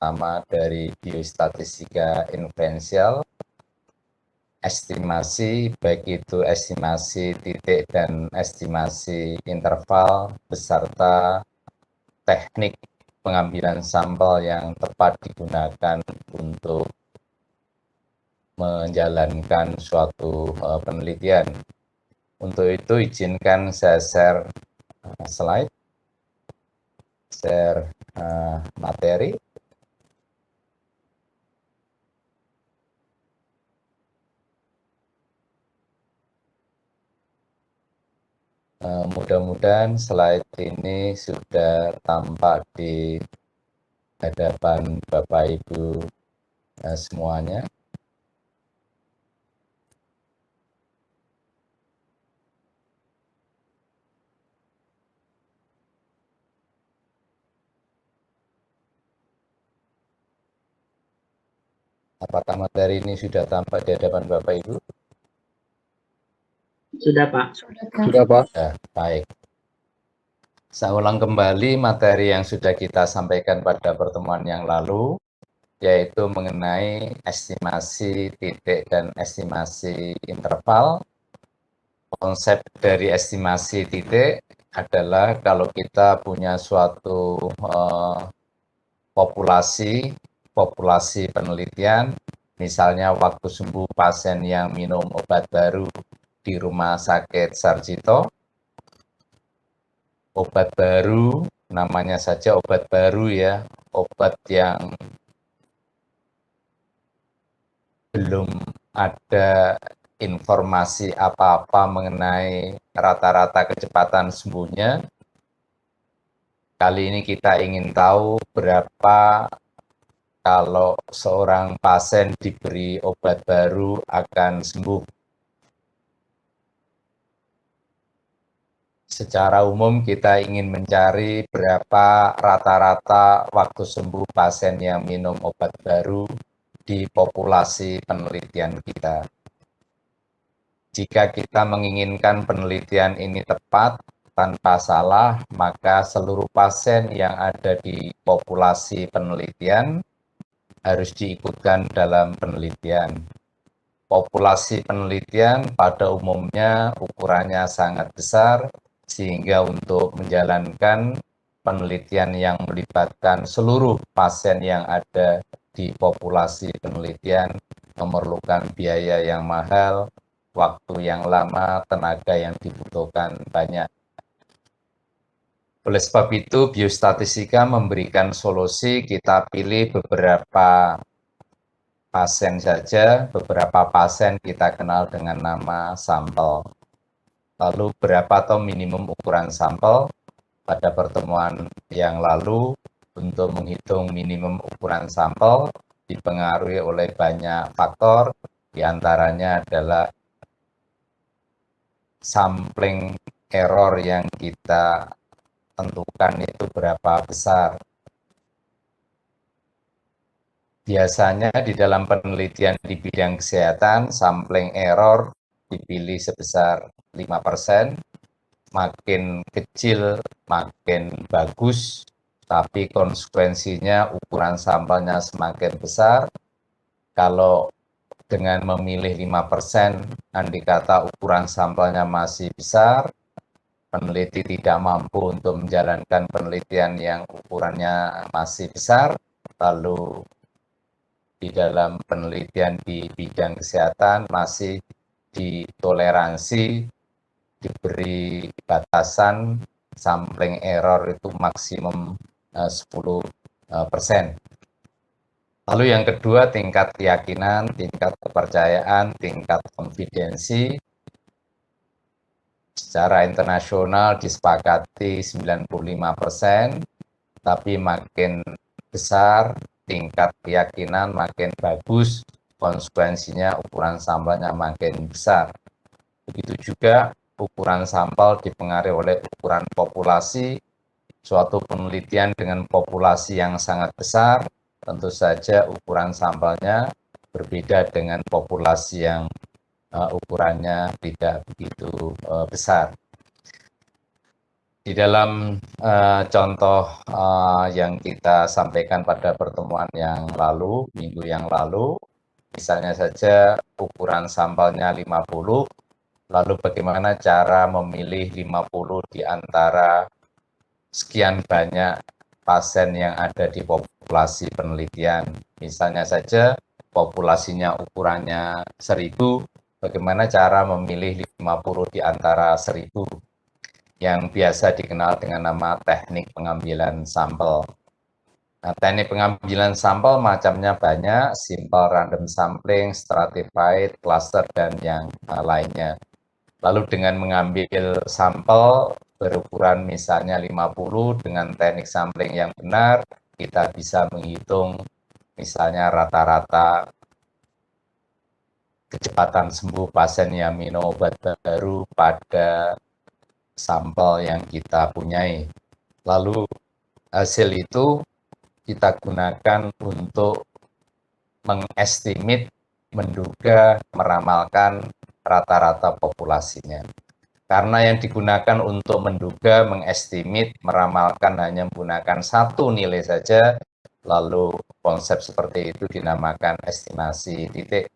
pertama dari biostatistika inferensial, estimasi, baik itu estimasi titik dan estimasi interval, beserta teknik pengambilan sampel yang tepat digunakan untuk menjalankan suatu penelitian. Untuk itu izinkan saya share slide, share materi. Mudah-mudahan slide ini sudah tampak di hadapan Bapak Ibu semuanya. Apakah materi ini sudah tampak di hadapan Bapak Ibu? Sudah, Pak. Sudah, Pak. Ya, baik. Saya ulang kembali materi yang sudah kita sampaikan pada pertemuan yang lalu, yaitu mengenai estimasi titik dan estimasi interval. Konsep dari estimasi titik adalah kalau kita punya suatu populasi penelitian, misalnya waktu sembuh pasien yang minum obat baru di Rumah Sakit Sarjito, obat baru, namanya saja obat baru ya, obat yang belum ada informasi apa-apa mengenai rata-rata kecepatan sembuhnya. Kali ini kita ingin tahu berapa kalau seorang pasien diberi obat baru akan sembuh. Secara umum kita ingin mencari berapa rata-rata waktu sembuh pasien yang minum obat baru di populasi penelitian kita. Jika kita menginginkan penelitian ini tepat, tanpa salah, maka seluruh pasien yang ada di populasi penelitian harus diikutkan dalam penelitian. Populasi penelitian pada umumnya ukurannya sangat besar, sehingga untuk menjalankan penelitian yang melibatkan seluruh pasien yang ada di populasi penelitian memerlukan biaya yang mahal, waktu yang lama, tenaga yang dibutuhkan banyak. Oleh sebab itu, biostatistika memberikan solusi, kita pilih beberapa pasien saja, beberapa pasien kita kenal dengan nama sampel. Lalu berapa atau minimum ukuran sampel? Pada pertemuan yang lalu, untuk menghitung minimum ukuran sampel, dipengaruhi oleh banyak faktor, diantaranya adalah sampling error yang kita tentukan itu berapa besar. Biasanya di dalam penelitian di bidang kesehatan, sampling error dipilih sebesar 5%, makin kecil makin bagus, tapi konsekuensinya ukuran sampelnya semakin besar. Kalau dengan memilih 5%, andai kata ukuran sampelnya masih besar, peneliti tidak mampu untuk menjalankan penelitian yang ukurannya masih besar, lalu di dalam penelitian di bidang kesehatan masih ditoleransi, diberi batasan sampling error itu maksimum 10%. Lalu yang kedua, tingkat keyakinan, tingkat kepercayaan, tingkat konfidensi. Secara internasional disepakati 95%, tapi makin besar tingkat keyakinan makin bagus, konsekuensinya ukuran sampelnya makin besar. Begitu juga ukuran sampel dipengaruhi oleh ukuran populasi. Suatu penelitian dengan populasi yang sangat besar, tentu saja ukuran sampelnya berbeda dengan populasi yang ukurannya tidak begitu besar. Di dalam contoh yang kita sampaikan pada pertemuan yang lalu, minggu yang lalu, misalnya saja ukuran sampelnya 50, lalu bagaimana cara memilih 50 di antara sekian banyak pasien yang ada di populasi penelitian. Misalnya saja populasinya ukurannya 1000, bagaimana cara memilih 50 di antara 1000 yang biasa dikenal dengan nama teknik pengambilan sampel. Nah, teknik pengambilan sampel macamnya banyak, simple random sampling, stratified, cluster, dan yang lainnya. Lalu dengan mengambil sampel berukuran misalnya 50 dengan teknik sampling yang benar, kita bisa menghitung misalnya rata-rata kecepatan sembuh pasien yang minum obat baru pada sampel yang kita punyai. Lalu hasil itu kita gunakan untuk mengestimate, menduga, meramalkan rata-rata populasinya. Karena yang digunakan untuk menduga, mengestimate, meramalkan hanya menggunakan satu nilai saja, lalu konsep seperti itu dinamakan estimasi titik.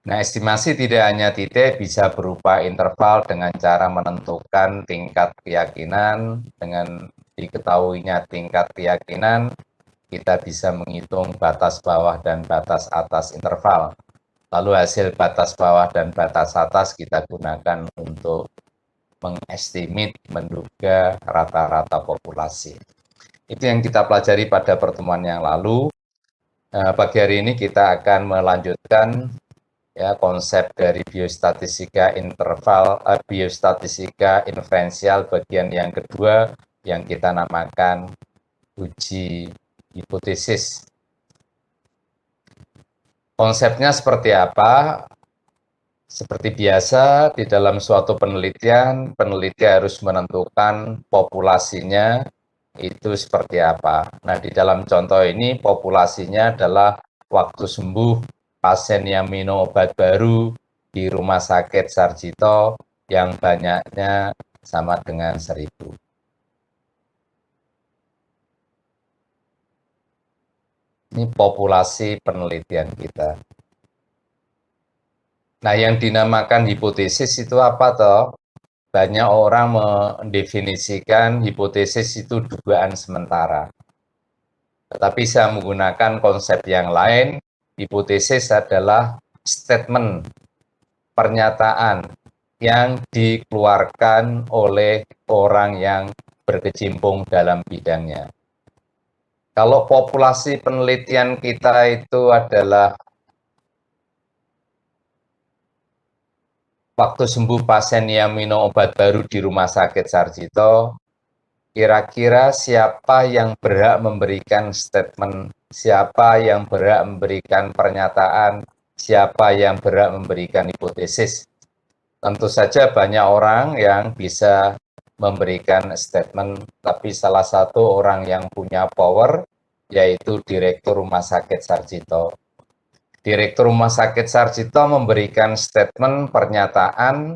Nah, estimasi tidak hanya titik, bisa berupa interval dengan cara menentukan tingkat keyakinan. Dengan diketahuinya tingkat keyakinan, kita bisa menghitung batas bawah dan batas atas interval. Lalu hasil batas bawah dan batas atas kita gunakan untuk mengestimate, menduga rata-rata populasi. Itu yang kita pelajari pada pertemuan yang lalu. Pagi hari ini kita akan melanjutkan ya konsep dari biostatistika interval, biostatistika inferensial bagian yang kedua yang kita namakan uji hipotesis. Konsepnya seperti apa? Seperti biasa, di dalam suatu penelitian, peneliti harus menentukan populasinya itu seperti apa. Nah, di dalam contoh ini, populasinya adalah waktu sembuh pasien yang minum obat baru di Rumah Sakit Sarjito yang banyaknya sama dengan 1000. Ini populasi penelitian kita. Nah, yang dinamakan hipotesis itu apa toh? Banyak orang mendefinisikan hipotesis itu dugaan sementara. Tetapi saya menggunakan konsep yang lain, hipotesis adalah statement, pernyataan yang dikeluarkan oleh orang yang berkecimpung dalam bidangnya. Kalau populasi penelitian kita itu adalah waktu sembuh pasien yang minum obat baru di Rumah Sakit Sarjito, kira-kira siapa yang berhak memberikan statement, siapa yang berhak memberikan pernyataan, siapa yang berhak memberikan hipotesis. Tentu saja banyak orang yang bisa memberikan statement, tapi salah satu orang yang punya power yaitu Direktur Rumah Sakit Sarjito. Direktur Rumah Sakit Sarjito memberikan statement pernyataan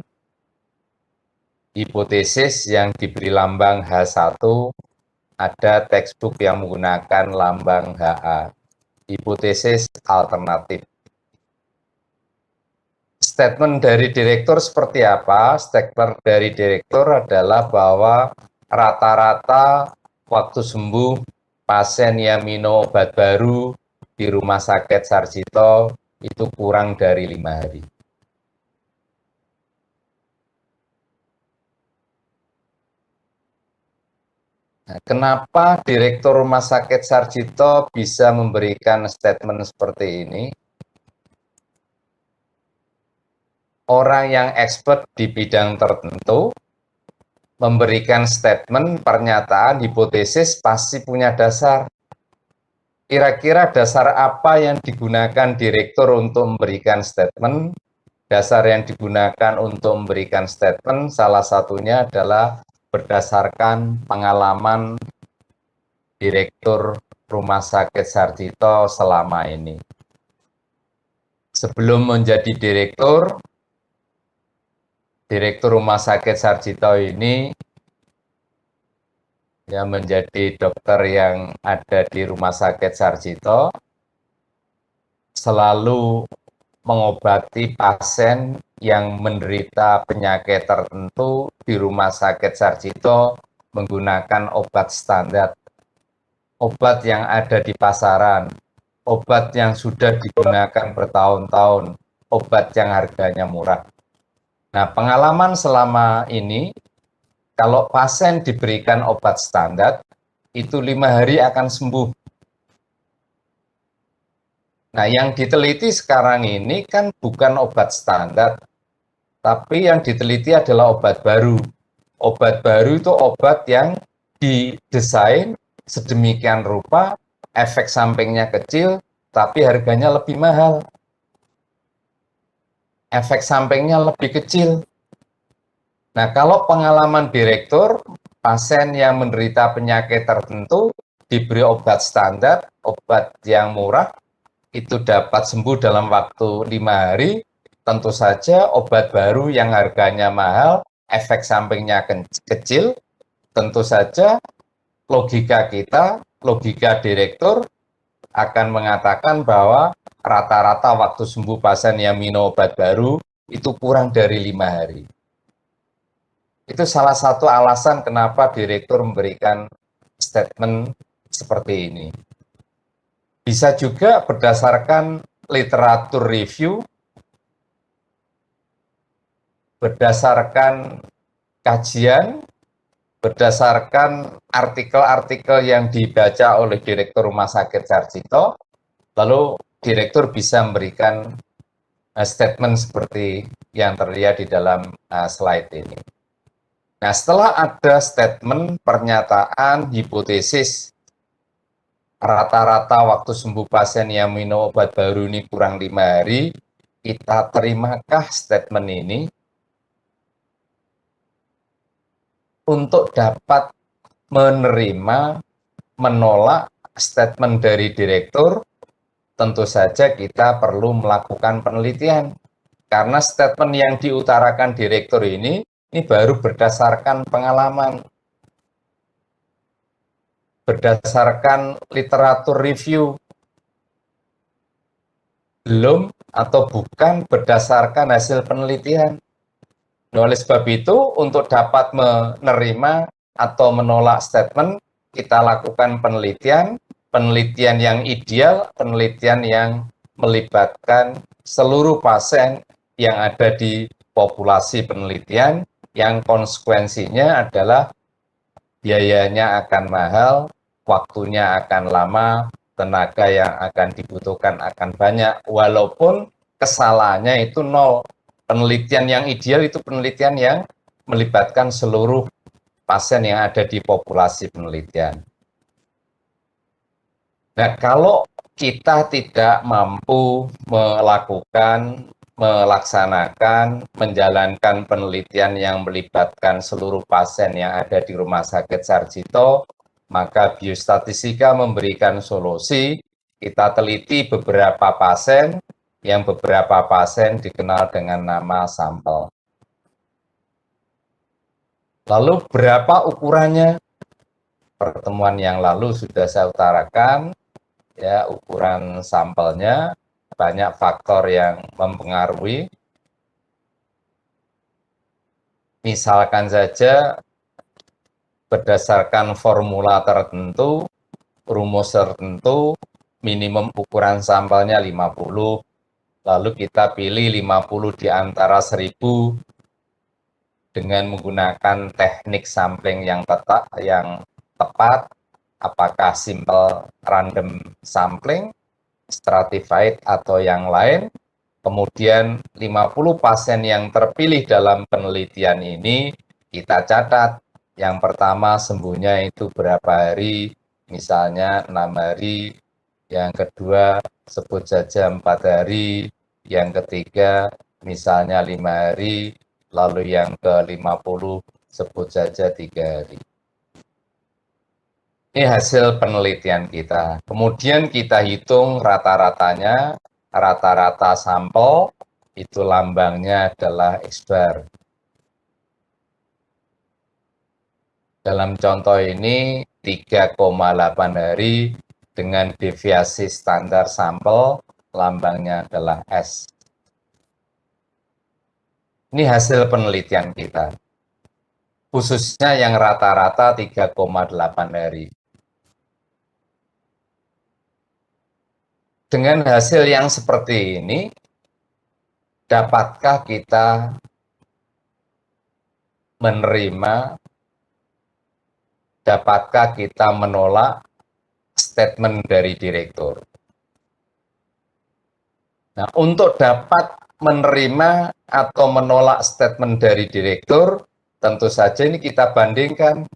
hipotesis yang diberi lambang H1, ada textbook yang menggunakan lambang HA, hipotesis alternatif. Statement dari direktur seperti apa? Statement dari direktur adalah bahwa rata-rata waktu sembuh pasien yang minum obat baru di Rumah Sakit Sarjito itu kurang dari 5 hari. Nah, kenapa Direktur Rumah Sakit Sarjito bisa memberikan statement seperti ini? Orang yang expert di bidang tertentu memberikan statement, pernyataan, hipotesis pasti punya dasar. Kira-kira dasar apa yang digunakan direktur untuk memberikan statement? Dasar yang digunakan untuk memberikan statement salah satunya adalah berdasarkan pengalaman direktur Rumah Sakit Sarjito selama ini. Sebelum menjadi direktur Rumah Sakit Sarjito ini yang menjadi dokter yang ada di Rumah Sakit Sarjito, selalu mengobati pasien yang menderita penyakit tertentu di Rumah Sakit Sarjito menggunakan obat standar, obat yang ada di pasaran, obat yang sudah digunakan bertahun-tahun, obat yang harganya murah. Nah, pengalaman selama ini, kalau pasien diberikan obat standar, itu 5 hari akan sembuh. Nah, yang diteliti sekarang ini kan bukan obat standar, tapi yang diteliti adalah obat baru. Obat baru itu obat yang didesain sedemikian rupa, efek sampingnya kecil, tapi harganya lebih mahal. Efek sampingnya lebih kecil. Nah, kalau pengalaman direktur, pasien yang menderita penyakit tertentu diberi obat standar, obat yang murah, itu dapat sembuh dalam waktu 5 hari, tentu saja obat baru yang harganya mahal, efek sampingnya kecil, tentu saja logika kita, logika direktur akan mengatakan bahwa rata-rata waktu sembuh pasien yang minum obat baru itu kurang dari 5 hari. Itu salah satu alasan kenapa direktur memberikan statement seperti ini. Bisa juga berdasarkan literatur review, berdasarkan kajian, berdasarkan artikel-artikel yang dibaca oleh Direktur Rumah Sakit Sarjito, lalu Direktur bisa memberikan statement seperti yang terlihat di dalam slide ini. Nah, setelah ada statement, pernyataan, hipotesis, rata-rata waktu sembuh pasien yang minum obat baru ini kurang 5 hari, kita terimakah statement ini untuk dapat menerima, menolak statement dari direktur? Tentu saja kita perlu melakukan penelitian. Karena statement yang diutarakan direktur ini baru berdasarkan pengalaman, berdasarkan literatur review, belum atau bukan berdasarkan hasil penelitian. Oleh sebab itu, untuk dapat menerima atau menolak statement, kita lakukan penelitian, penelitian yang ideal, penelitian yang melibatkan seluruh pasien yang ada di populasi penelitian, yang konsekuensinya adalah biayanya akan mahal, waktunya akan lama, tenaga yang akan dibutuhkan akan banyak, walaupun kesalahannya itu nol. Penelitian yang ideal itu penelitian yang melibatkan seluruh pasien yang ada di populasi penelitian. Nah, kalau kita tidak mampu melaksanakan, menjalankan penelitian yang melibatkan seluruh pasien yang ada di Rumah Sakit Sarjito, maka biostatistika memberikan solusi. Kita teliti beberapa pasien, yang beberapa pasien dikenal dengan nama sampel. Lalu berapa ukurannya? Pertemuan yang lalu sudah saya utarakan, ya, ukuran sampelnya, banyak faktor yang mempengaruhi. Misalkan saja berdasarkan formula tertentu, rumus tertentu, minimum ukuran sampelnya 50, lalu kita pilih 50 di antara 1000 dengan menggunakan teknik sampling yang tepat, apakah simple random sampling, stratified atau yang lain. Kemudian 50 pasien yang terpilih dalam penelitian ini kita catat. Yang pertama sembuhnya itu berapa hari, misalnya 6 hari, yang kedua sebut saja 4 hari, yang ketiga misalnya 5 hari, lalu yang ke-50 sebut saja 3 hari. Ini hasil penelitian kita. Kemudian kita hitung rata-ratanya, rata-rata sampel, itu lambangnya adalah X bar. Dalam contoh ini 3,8 hari dengan deviasi standar sampel, lambangnya adalah S. Ini hasil penelitian kita, khususnya yang rata-rata 3,8 hari. Dengan hasil yang seperti ini, dapatkah kita menerima, dapatkah kita menolak statement dari direktur? Nah, untuk dapat menerima atau menolak statement dari direktur, tentu saja ini kita bandingkan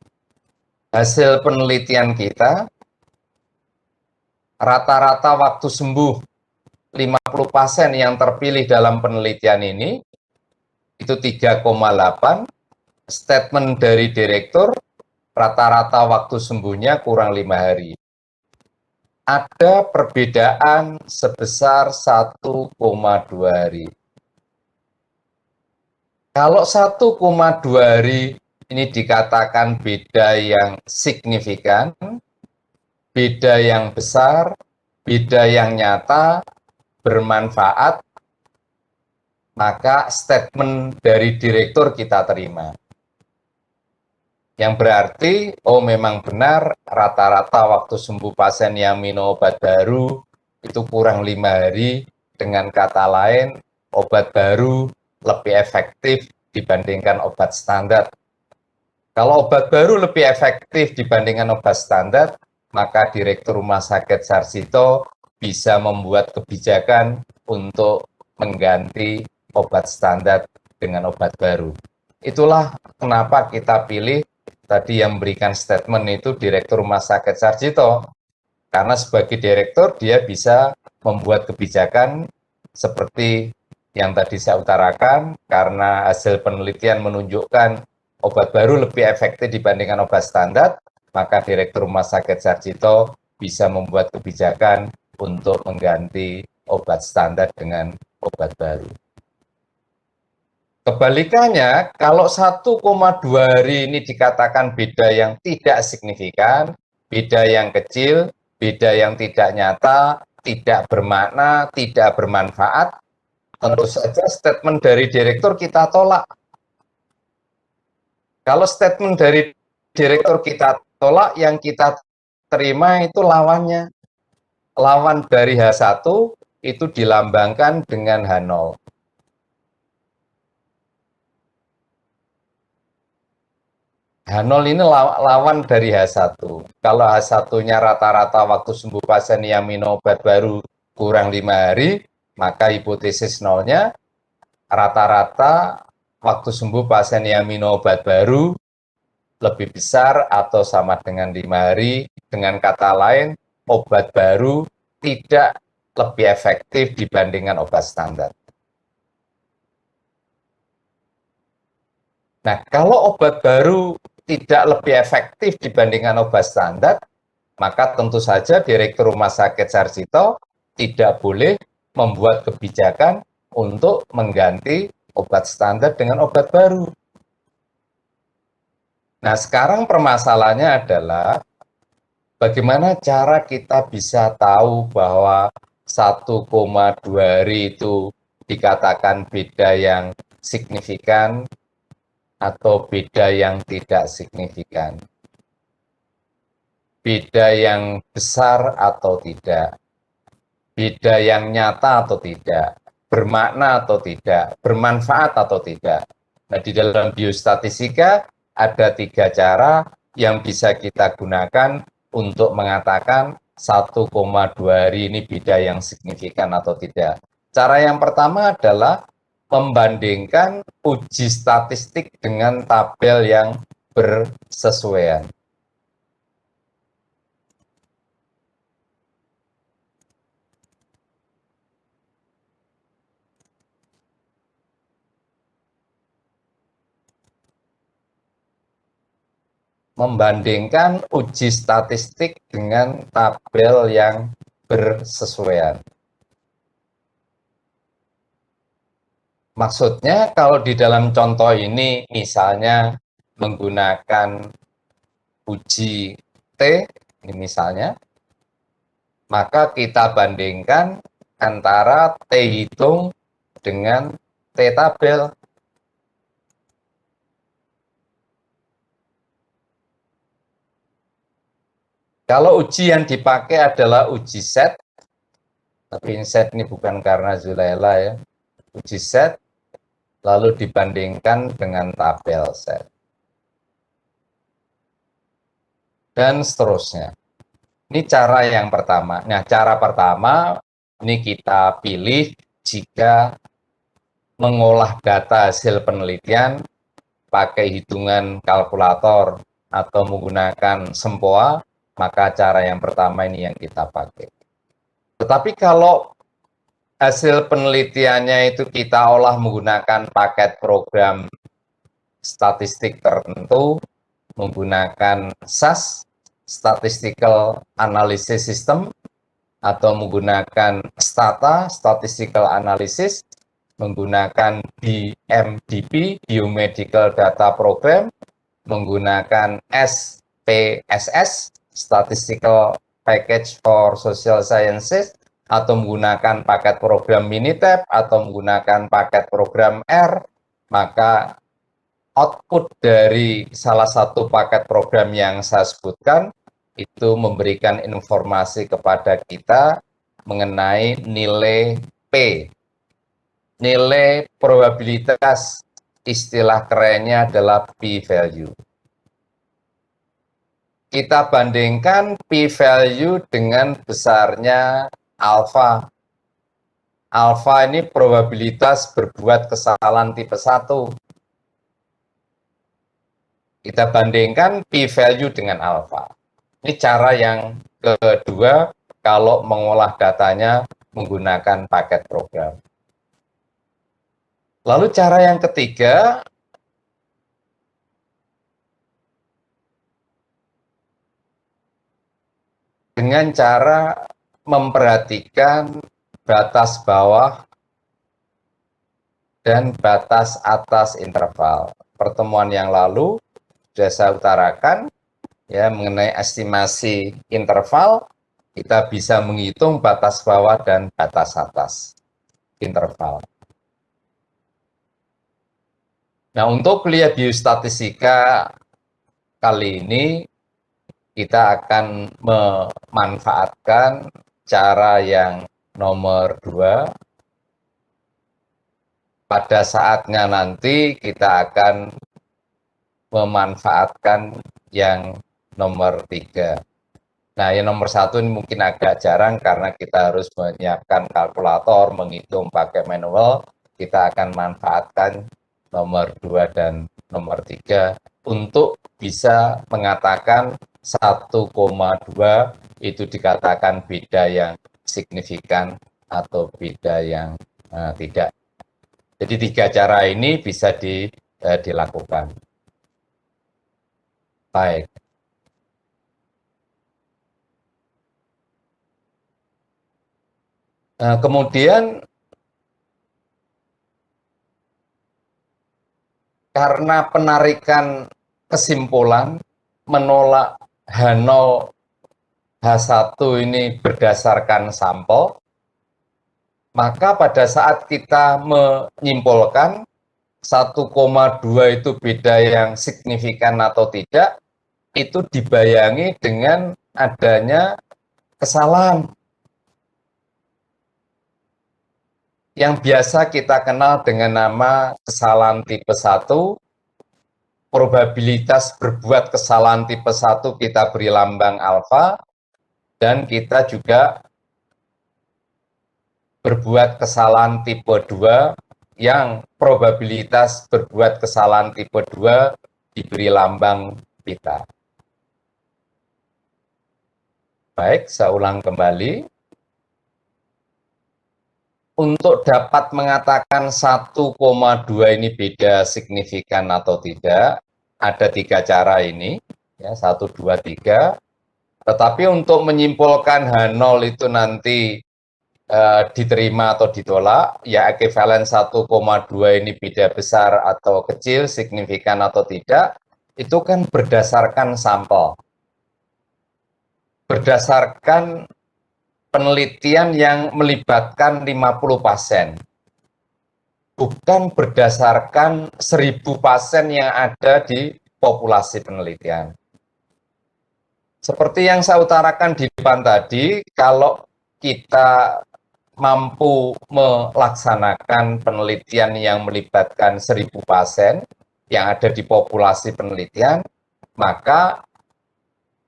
hasil penelitian kita, rata-rata waktu sembuh 50 pasien yang terpilih dalam penelitian ini, itu 3,8, statement dari direktur, rata-rata waktu sembuhnya kurang 5 hari. Ada perbedaan sebesar 1,2 hari. Kalau 1,2 hari ini dikatakan beda yang signifikan, beda yang besar, beda yang nyata, bermanfaat, maka statement dari direktur kita terima. Yang berarti, oh memang benar rata-rata waktu sembuh pasien yang minum obat baru itu kurang 5 hari, dengan kata lain obat baru lebih efektif dibandingkan obat standar. Kalau obat baru lebih efektif dibandingkan obat standar, maka Direktur Rumah Sakit Sarjito bisa membuat kebijakan untuk mengganti obat standar dengan obat baru. Itulah kenapa kita pilih tadi yang memberikan statement itu Direktur Rumah Sakit Sarjito. Karena sebagai direktur dia bisa membuat kebijakan seperti yang tadi saya utarakan, karena hasil penelitian menunjukkan obat baru lebih efektif dibandingkan obat standar, maka Direktur Rumah Sakit Sarjito bisa membuat kebijakan untuk mengganti obat standar dengan obat baru. Kebalikannya, kalau 1,2 hari ini dikatakan beda yang tidak signifikan, beda yang kecil, beda yang tidak nyata, tidak bermakna, tidak bermanfaat, tentu saja statement dari direktur kita tolak. Kalau statement dari direktur kita tolak, yang kita terima itu lawannya. Lawan dari H1 itu dilambangkan dengan H0. H0 ini lawan dari H1. Kalau H1-nya rata-rata waktu sembuh pasien yang minum obat baru kurang 5 hari, maka hipotesis nolnya rata-rata waktu sembuh pasien yang minum obat baru lebih besar atau sama dengan 5 hari. Dengan kata lain, obat baru tidak lebih efektif dibandingkan obat standar. Nah, kalau obat baru tidak lebih efektif dibandingkan obat standar, maka tentu saja Direktur Rumah Sakit Sarjito tidak boleh membuat kebijakan untuk mengganti obat standar dengan obat baru. Nah, sekarang permasalahannya adalah bagaimana cara kita bisa tahu bahwa 1,2 hari itu dikatakan beda yang signifikan atau beda yang tidak signifikan. Beda yang besar atau tidak, beda yang nyata atau tidak, bermakna atau tidak, bermanfaat atau tidak. Nah, di dalam biostatistika ada 3 cara yang bisa kita gunakan untuk mengatakan 1,2 hari ini beda yang signifikan atau tidak. Cara yang pertama adalah membandingkan uji statistik dengan tabel yang bersesuaian. Membandingkan uji statistik dengan tabel yang bersesuaian. Maksudnya kalau di dalam contoh ini misalnya menggunakan uji T, ini misalnya, maka kita bandingkan antara T hitung dengan T tabel. Kalau uji yang dipakai adalah uji set, tapi set ini bukan karena Zulaila ya, uji set, lalu dibandingkan dengan tabel set. Dan seterusnya. Ini cara yang pertama. Nah, cara pertama ini kita pilih jika mengolah data hasil penelitian pakai hitungan kalkulator atau menggunakan sempoa, maka cara yang pertama ini yang kita pakai. Tetapi kalau hasil penelitiannya itu kita olah menggunakan paket program statistik tertentu, menggunakan SAS, Statistical Analysis System, atau menggunakan Stata, Statistical Analysis, menggunakan BMDP, Biomedical Data Program, menggunakan SPSS, Statistical Package for Social Sciences, atau menggunakan paket program Minitab, atau menggunakan paket program R, maka output dari salah satu paket program yang saya sebutkan itu memberikan informasi kepada kita mengenai nilai P. Nilai probabilitas, istilah kerennya adalah p-value. Kita bandingkan p-value dengan besarnya alfa. Alfa ini probabilitas berbuat kesalahan tipe 1. Kita bandingkan p-value dengan alfa. Ini cara yang kedua kalau mengolah datanya menggunakan paket program. Lalu cara yang ketiga, dengan cara memperhatikan batas bawah dan batas atas interval. Pertemuan yang lalu sudah saya utarakan ya mengenai estimasi interval, kita bisa menghitung batas bawah dan batas atas interval. Nah, untuk kuliah biostatistika kali ini kita akan memanfaatkan cara yang nomor 2. Pada saatnya nanti kita akan memanfaatkan yang nomor 3. Nah, yang nomor 1 ini mungkin agak jarang karena kita harus menyiapkan kalkulator, menghitung pakai manual. Kita akan manfaatkan nomor 2 dan nomor 3 untuk bisa mengatakan 1,2 itu dikatakan beda yang signifikan atau beda yang tidak. Jadi 3 cara ini bisa dilakukan. Baik. Kemudian karena penarikan kesimpulan menolak H0, H1 ini berdasarkan sampel, maka pada saat kita menyimpulkan 1,2 itu beda yang signifikan atau tidak, itu dibayangi dengan adanya kesalahan yang biasa kita kenal dengan nama kesalahan tipe 1. Probabilitas berbuat kesalahan tipe 1 kita beri lambang alfa, dan kita juga berbuat kesalahan tipe 2 yang probabilitas berbuat kesalahan tipe 2 diberi lambang beta. Baik, saya ulang kembali. Untuk dapat mengatakan 1,2 ini beda signifikan atau tidak, ada 3 cara ini, ya, 1, 2, 3. Tetapi untuk menyimpulkan H0 itu nanti diterima atau ditolak, ya ekivalen 1,2 ini beda besar atau kecil, signifikan atau tidak, itu kan berdasarkan sampel, berdasarkan penelitian yang melibatkan 50 pasien, bukan berdasarkan 1.000 pasien yang ada di populasi penelitian. Seperti yang saya utarakan di depan tadi, kalau kita mampu melaksanakan penelitian yang melibatkan 1.000 pasien yang ada di populasi penelitian, maka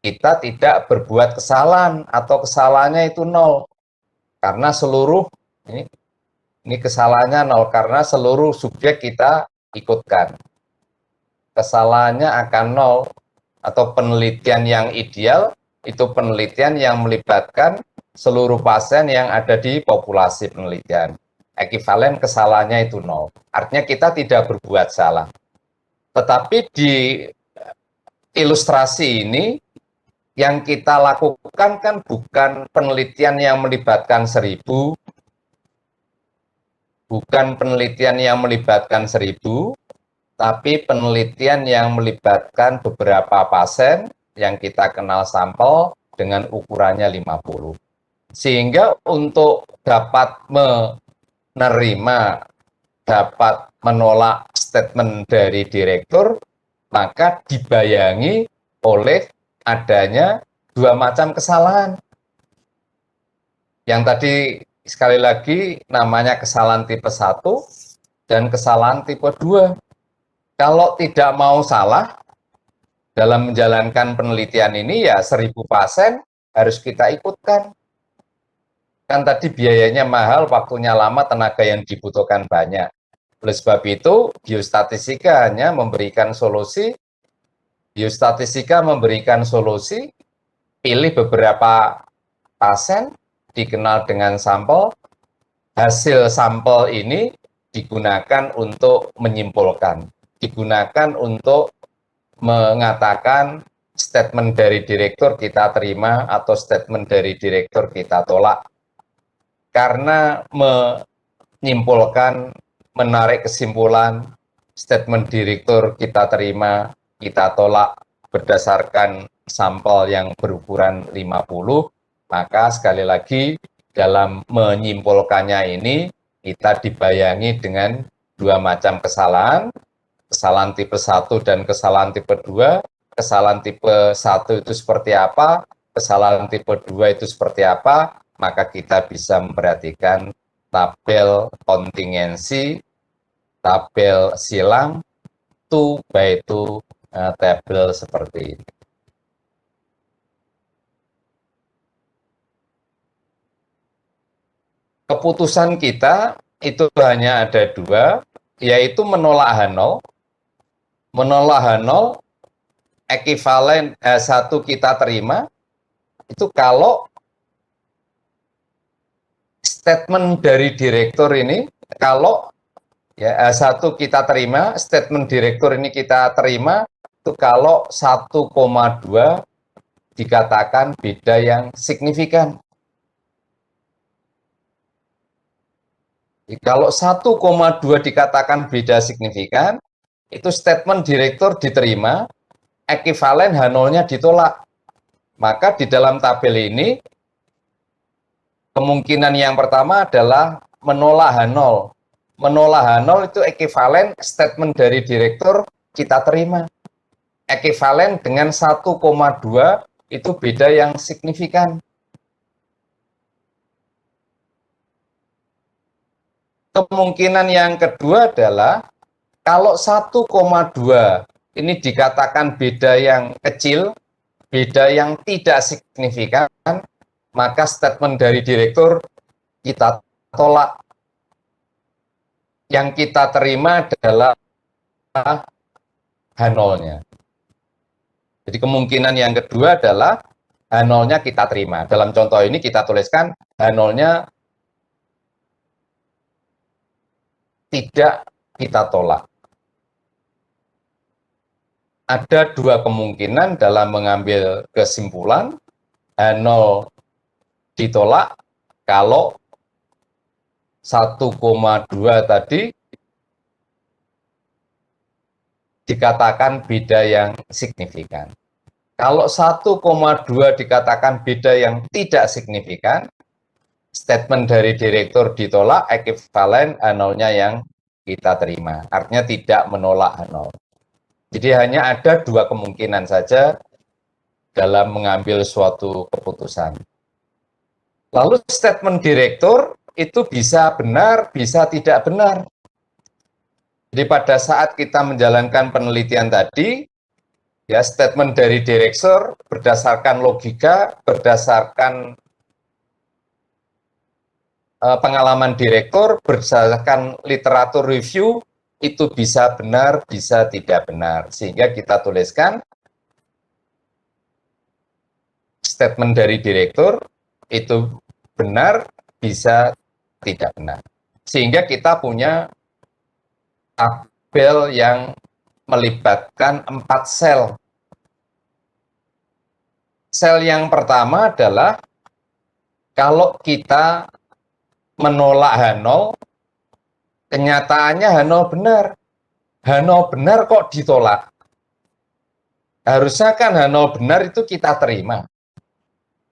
kita tidak berbuat kesalahan atau kesalahannya itu nol. Karena seluruh, ini kesalahannya nol, karena seluruh subjek kita ikutkan. Kesalahannya akan nol, atau penelitian yang ideal itu penelitian yang melibatkan seluruh pasien yang ada di populasi penelitian. Ekivalen kesalahannya itu nol. Artinya kita tidak berbuat salah. Tetapi di ilustrasi ini yang kita lakukan kan bukan penelitian yang melibatkan 1.000, bukan penelitian yang melibatkan 1.000, tapi penelitian yang melibatkan beberapa pasien yang kita kenal sampel dengan ukurannya 50. Sehingga untuk dapat menerima, dapat menolak statement dari direktur, maka dibayangi oleh adanya dua macam kesalahan. Yang tadi sekali lagi namanya kesalahan tipe 1 dan kesalahan tipe 2. Kalau tidak mau salah dalam menjalankan penelitian ini, ya 1.000 pasien harus kita ikutkan. Kan tadi biayanya mahal, waktunya lama, tenaga yang dibutuhkan banyak. Oleh sebab itu, biostatistika hanya memberikan solusi, pilih beberapa pasien, dikenal dengan sampel, hasil sampel ini digunakan untuk menyimpulkan, digunakan untuk mengatakan statement dari direktur kita terima atau statement dari direktur kita tolak. Karena menyimpulkan, menarik kesimpulan, statement direktur kita terima, kita tolak berdasarkan sampel yang berukuran 50, maka sekali lagi dalam menyimpulkannya ini kita dibayangi dengan dua macam kesalahan, kesalahan tipe 1 dan kesalahan tipe 2. Kesalahan tipe 1 itu seperti apa, kesalahan tipe 2 itu seperti apa, maka kita bisa memperhatikan tabel kontingensi, tabel silang, 2 by 2 tabel seperti ini. Keputusan kita itu hanya ada dua, yaitu menolak H0. Menolak H0 ekivalen H1 kita terima, itu kalau statement dari direktur ini, kalau ya H1 kita terima, statement direktur ini kita terima, itu kalau 1,2 dikatakan beda yang signifikan. Kalau 1,2 dikatakan beda signifikan, itu statement direktur diterima, ekivalen H0-nya ditolak. Maka di dalam tabel ini, kemungkinan yang pertama adalah menolak H0. Menolak H0 itu ekivalen statement dari direktur kita terima. Ekivalen dengan 1,2 itu beda yang signifikan. Kemungkinan yang kedua adalah kalau 1,2 ini dikatakan beda yang kecil, beda yang tidak signifikan, maka statement dari direktur kita tolak. Yang kita terima adalah H0-nya. Jadi kemungkinan yang kedua adalah H0-nya kita terima. Dalam contoh ini kita tuliskan H0-nya tidak kita tolak. Ada dua kemungkinan dalam mengambil kesimpulan. H0 ditolak kalau 1,2 tadi dikatakan beda yang signifikan. Kalau 1,2 dikatakan beda yang tidak signifikan, statement dari direktur ditolak, ekuivalen H0-nya yang kita terima. Artinya tidak menolak H0. Jadi hanya ada dua kemungkinan saja dalam mengambil suatu keputusan. Lalu statement direktur itu bisa benar, bisa tidak benar. Jadi pada saat kita menjalankan penelitian tadi, ya statement dari direktur berdasarkan logika, berdasarkan pengalaman direktur, berdasarkan literatur review, itu bisa benar, bisa tidak benar. Sehingga kita tuliskan statement dari direktur itu benar, bisa tidak benar. Sehingga kita punya tabel yang melibatkan 4 sel. Sel yang pertama adalah kalau kita menolak H0, kenyataannya H0 benar. H0 benar kok ditolak. Harusnya kan H0 benar itu kita terima.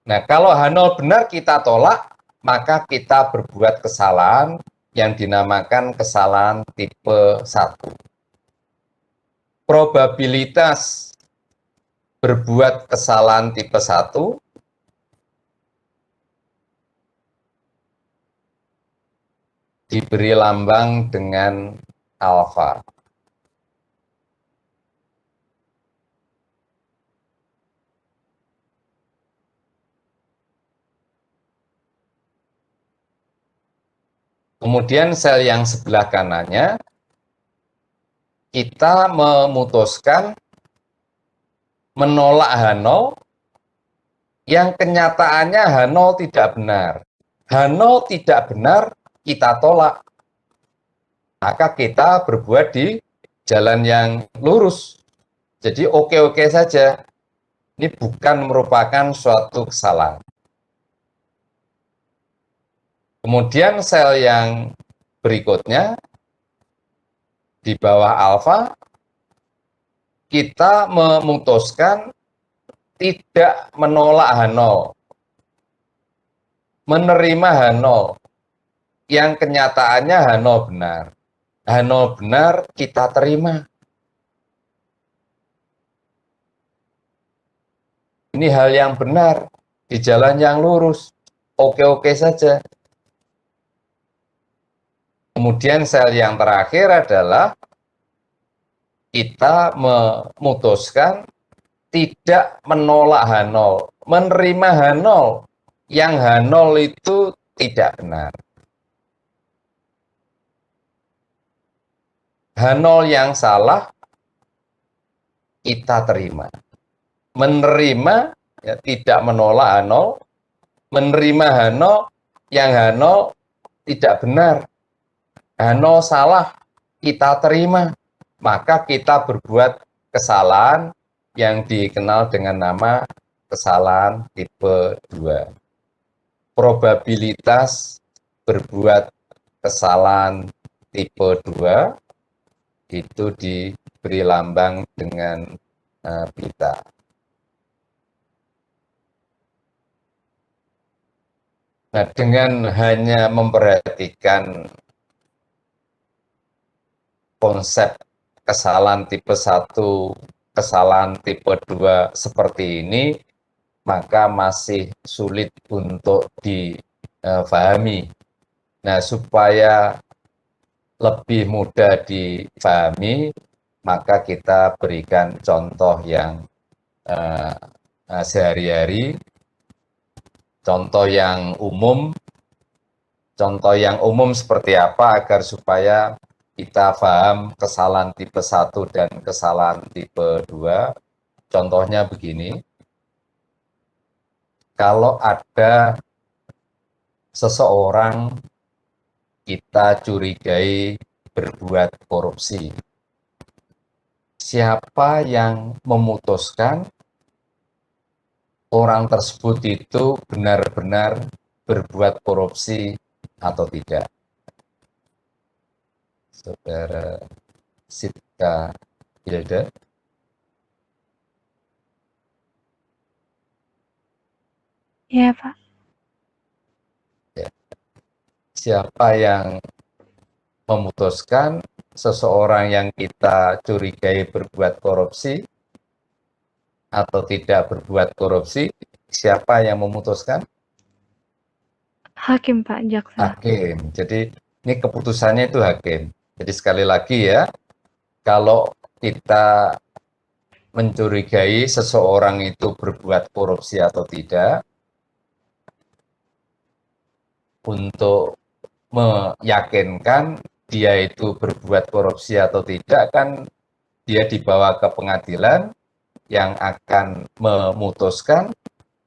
Nah, kalau H0 benar kita tolak, maka kita berbuat kesalahan yang dinamakan kesalahan tipe 1. Probabilitas berbuat kesalahan tipe 1 diberi lambang dengan alfa. Kemudian sel yang sebelah kanannya, kita memutuskan menolak H0 yang kenyataannya H0 tidak benar. H0 tidak benar, kita tolak. Maka kita berbuat di jalan yang lurus. Jadi oke-oke saja. Ini bukan merupakan suatu kesalahan. Kemudian sel yang berikutnya, di bawah alfa, kita memutuskan tidak menolak H0, menerima H0, yang kenyataannya H0 benar. H0 benar, kita terima. Ini hal yang benar, di jalan yang lurus, oke-oke saja. Kemudian sel yang terakhir adalah kita memutuskan tidak menolak H0, menerima H0, yang H0 itu tidak benar. H0 yang salah, kita terima. Menerima, ya, tidak menolak H0, menerima H0, yang H0 tidak benar. H0 salah, kita terima. Maka kita berbuat kesalahan yang dikenal dengan nama kesalahan tipe 2. Probabilitas berbuat kesalahan tipe 2 itu diberi lambang dengan beta. Nah, dengan hanya memperhatikan konsep kesalahan tipe 1, kesalahan tipe 2 seperti ini, maka masih sulit untuk difahami. Nah, supaya lebih mudah difahami, maka kita berikan contoh yang sehari-hari, contoh yang umum. Contoh yang umum seperti apa agar supaya kita paham kesalahan tipe 1 dan kesalahan tipe 2. Contohnya begini, kalau ada seseorang kita curigai berbuat korupsi, siapa yang memutuskan orang tersebut itu benar-benar berbuat korupsi atau tidak? Saudara Sitka Hilda? Iya, Pak. Ya. Siapa yang memutuskan seseorang yang kita curigai berbuat korupsi atau tidak berbuat korupsi? Siapa yang memutuskan? Hakim, Pak, jaksa. Hakim. Jadi ini keputusannya itu hakim. Jadi sekali lagi ya, kalau kita mencurigai seseorang itu berbuat korupsi atau tidak, untuk meyakinkan dia itu berbuat korupsi atau tidak, kan dia dibawa ke pengadilan yang akan memutuskan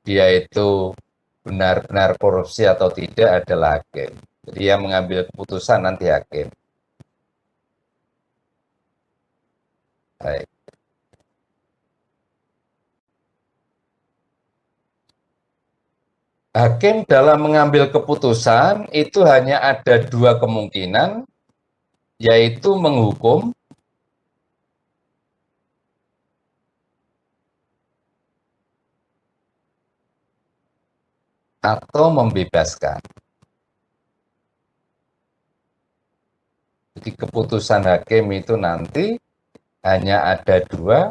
dia itu benar-benar korupsi atau tidak adalah hakim. Jadi yang mengambil keputusan nanti hakim. Baik. Hakim dalam mengambil keputusan itu hanya ada dua kemungkinan, yaitu menghukum atau membebaskan. Jadi keputusan hakim itu nanti hanya ada dua,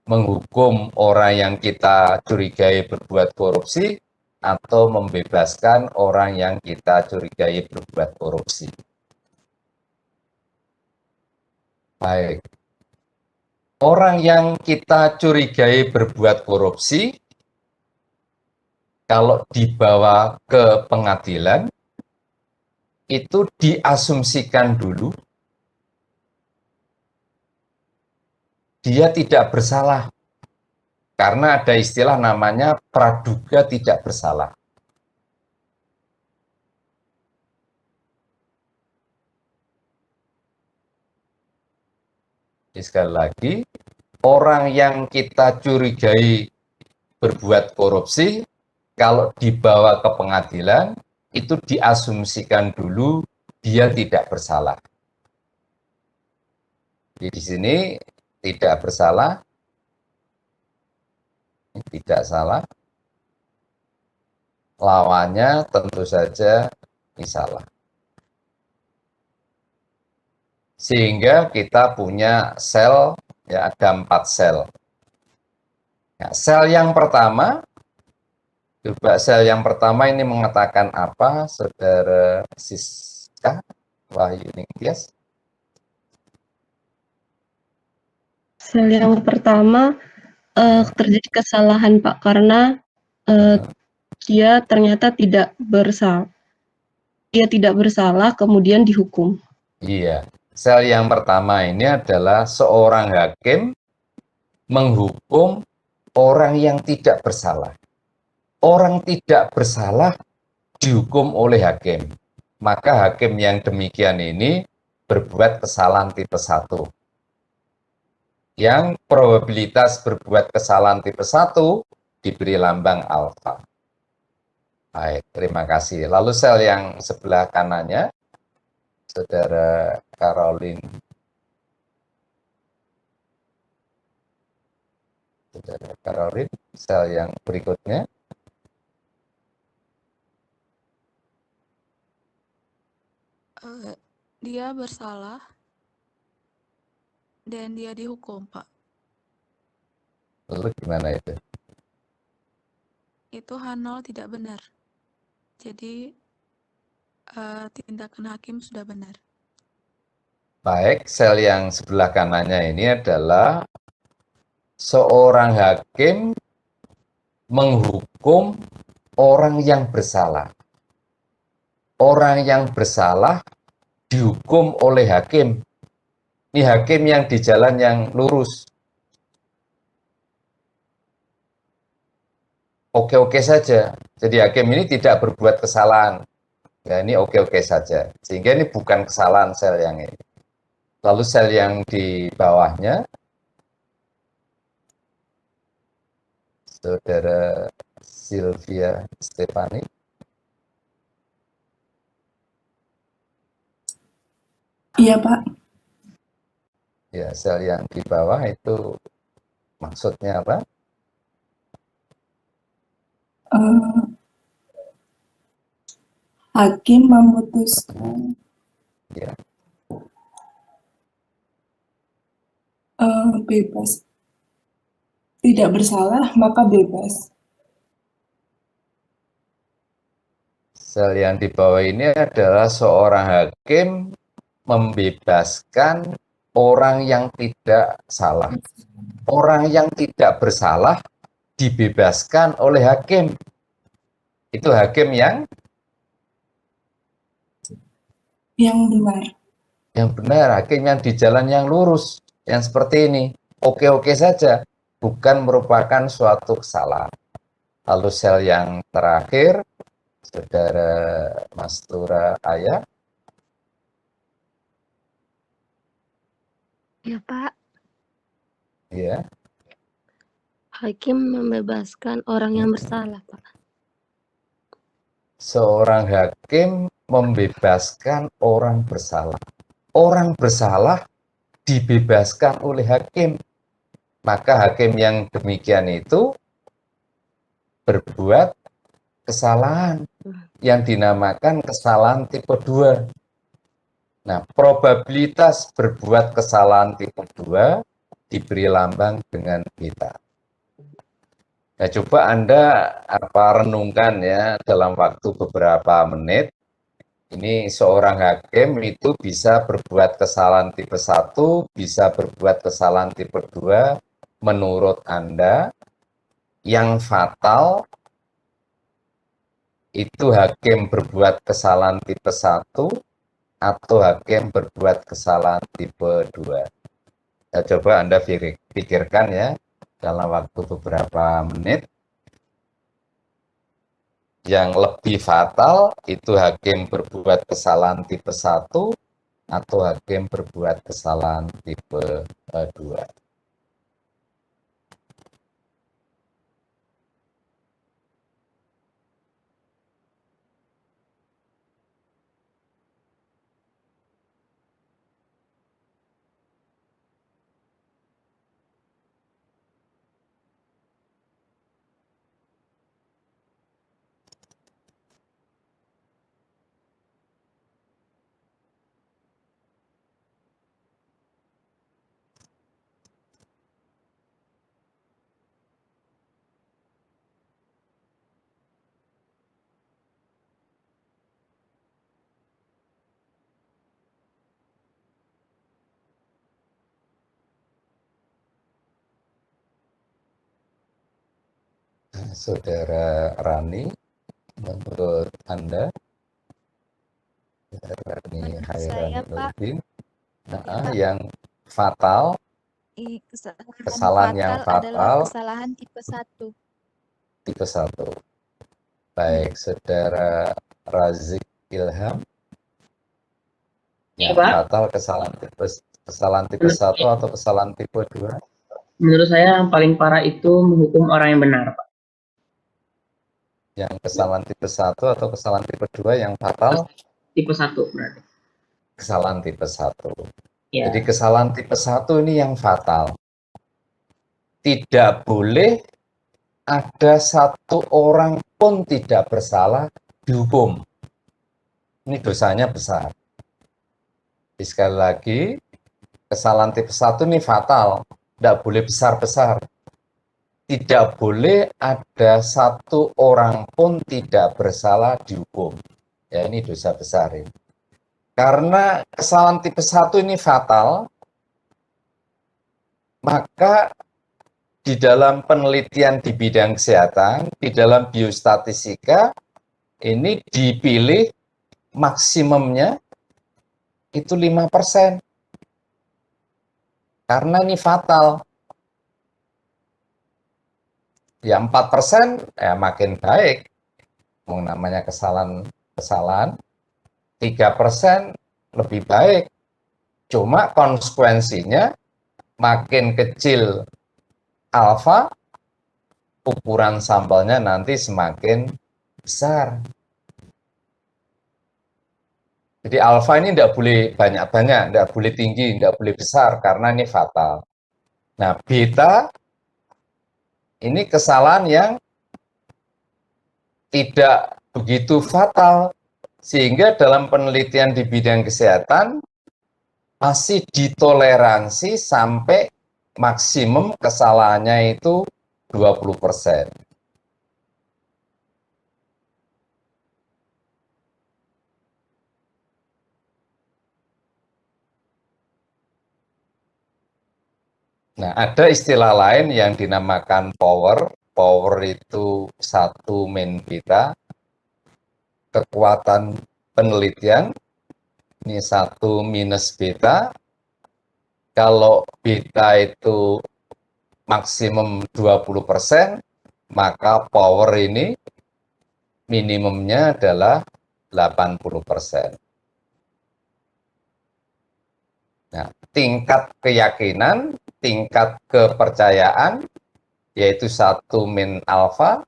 menghukum orang yang kita curigai berbuat korupsi atau membebaskan orang yang kita curigai berbuat korupsi. Baik. Orang yang kita curigai berbuat korupsi, kalau dibawa ke pengadilan, itu diasumsikan dulu dia tidak bersalah. Karena ada istilah namanya praduga tidak bersalah. Jadi sekali lagi, orang yang kita curigai berbuat korupsi, kalau dibawa ke pengadilan, itu diasumsikan dulu dia tidak bersalah. Jadi di sini tidak bersalah, tidak salah, lawannya tentu saja salah. Sehingga kita punya sel, ya ada 4 sel. Ya, sel yang pertama, coba sel yang pertama ini mengatakan apa, Saudara Siska Wahyu Ningtyas? Sel yang pertama, terjadi kesalahan, Pak, karena dia ternyata dia tidak bersalah, kemudian dihukum. Iya, sel yang pertama ini adalah seorang hakim menghukum orang yang tidak bersalah. Orang tidak bersalah dihukum oleh hakim. Maka hakim yang demikian ini berbuat kesalahan tipe 1. Yang probabilitas berbuat kesalahan tipe 1 diberi lambang alfa. Baik, terima kasih. Lalu sel yang sebelah kanannya, Saudara Caroline. Saudara Caroline, sel yang berikutnya. Dia bersalah dan dia dihukum, Pak. Lalu gimana itu? Itu H0 tidak benar. Jadi tindakan hakim sudah benar. Baik, sel yang sebelah kanannya ini adalah seorang hakim menghukum orang yang bersalah. Orang yang bersalah dihukum oleh hakim. Ini hakim yang di jalan yang lurus. Oke-oke saja. Jadi hakim ini tidak berbuat kesalahan. Ya, ini oke-oke saja. Sehingga ini bukan kesalahan sel yang ini. Lalu sel yang di bawahnya, Saudara Sylvia Stefani. Iya, Pak. Ya, sel yang di bawah itu maksudnya apa? Hakim memutuskan Ya, bebas, tidak bersalah maka bebas. sel yang di bawah ini adalah seorang hakim membebaskan orang yang tidak salah. Orang yang tidak bersalah dibebaskan oleh hakim. Itu hakim yang benar. Yang benar, hakim yang di jalan yang lurus, yang seperti ini. Oke-oke saja, bukan merupakan suatu kesalahan. Lalu sel yang terakhir, Saudara Mastura Ayah. Ya, Pak. Ya, Hakim membebaskan orang yang bersalah, Pak. seorang hakim membebaskan orang bersalah. Orang bersalah dibebaskan oleh hakim. Maka hakim yang demikian itu berbuat kesalahan yang dinamakan kesalahan tipe 2. Nah, probabilitas berbuat kesalahan tipe 2 diberi lambang dengan beta. Nah, coba Anda renungkan ya dalam waktu beberapa menit. Ini seorang hakim itu bisa berbuat kesalahan tipe 1, bisa berbuat kesalahan tipe 2. Menurut Anda, yang fatal itu hakim berbuat kesalahan tipe 1 atau hakim berbuat kesalahan tipe 2. Ya, coba Anda pikirkan ya dalam waktu beberapa menit. Yang lebih fatal itu hakim berbuat kesalahan tipe 1 atau hakim berbuat kesalahan tipe 2. Saudara Rani, menurut Anda, Rani Menurut Hairani saya, Pak, Nurdin, ya, Pak, yang fatal, kesalahan yang adalah fatal kesalahan tipe 1. tipe 1. Baik, Saudara Razik Ilham, yang fatal kesalahan tipe 1 atau kesalahan tipe 2? Menurut saya yang paling parah itu menghukum orang yang benar, Pak. Yang kesalahan tipe 1 atau kesalahan tipe 2 yang fatal? Tipe 1 berarti. Kesalahan tipe 1. Ya. Jadi kesalahan tipe 1 ini yang fatal. Tidak boleh ada satu orang pun tidak bersalah dihukum. Ini dosanya besar. Jadi sekali lagi, kesalahan tipe 1 ini fatal. Tidak boleh besar-besar. Tidak boleh ada satu orang pun tidak bersalah dihukum. Ya, ini dosa besar ini. Karena kesalahan tipe 1 ini fatal, maka di dalam penelitian di bidang kesehatan, di dalam biostatistika, ini dipilih maksimumnya itu 5%. Karena ini fatal. Ya 4% ya makin baik. Namanya kesalahan 3% lebih baik. Cuma konsekuensinya makin kecil alfa, ukuran sampelnya nanti semakin besar. Jadi alfa ini tidak boleh banyak-banyak, tidak boleh tinggi, tidak boleh besar, karena ini fatal. Nah, beta ini kesalahan yang tidak begitu fatal, sehingga dalam penelitian di bidang kesehatan masih ditoleransi sampai maksimum kesalahannya itu 20%. Nah, ada istilah lain yang dinamakan power. Power itu 1 min beta. Kekuatan penelitian, ini 1 minus beta. Kalau beta itu maksimum 20%, maka power ini minimumnya adalah 80%. Nah, tingkat keyakinan, tingkat kepercayaan, yaitu 1 min alfa.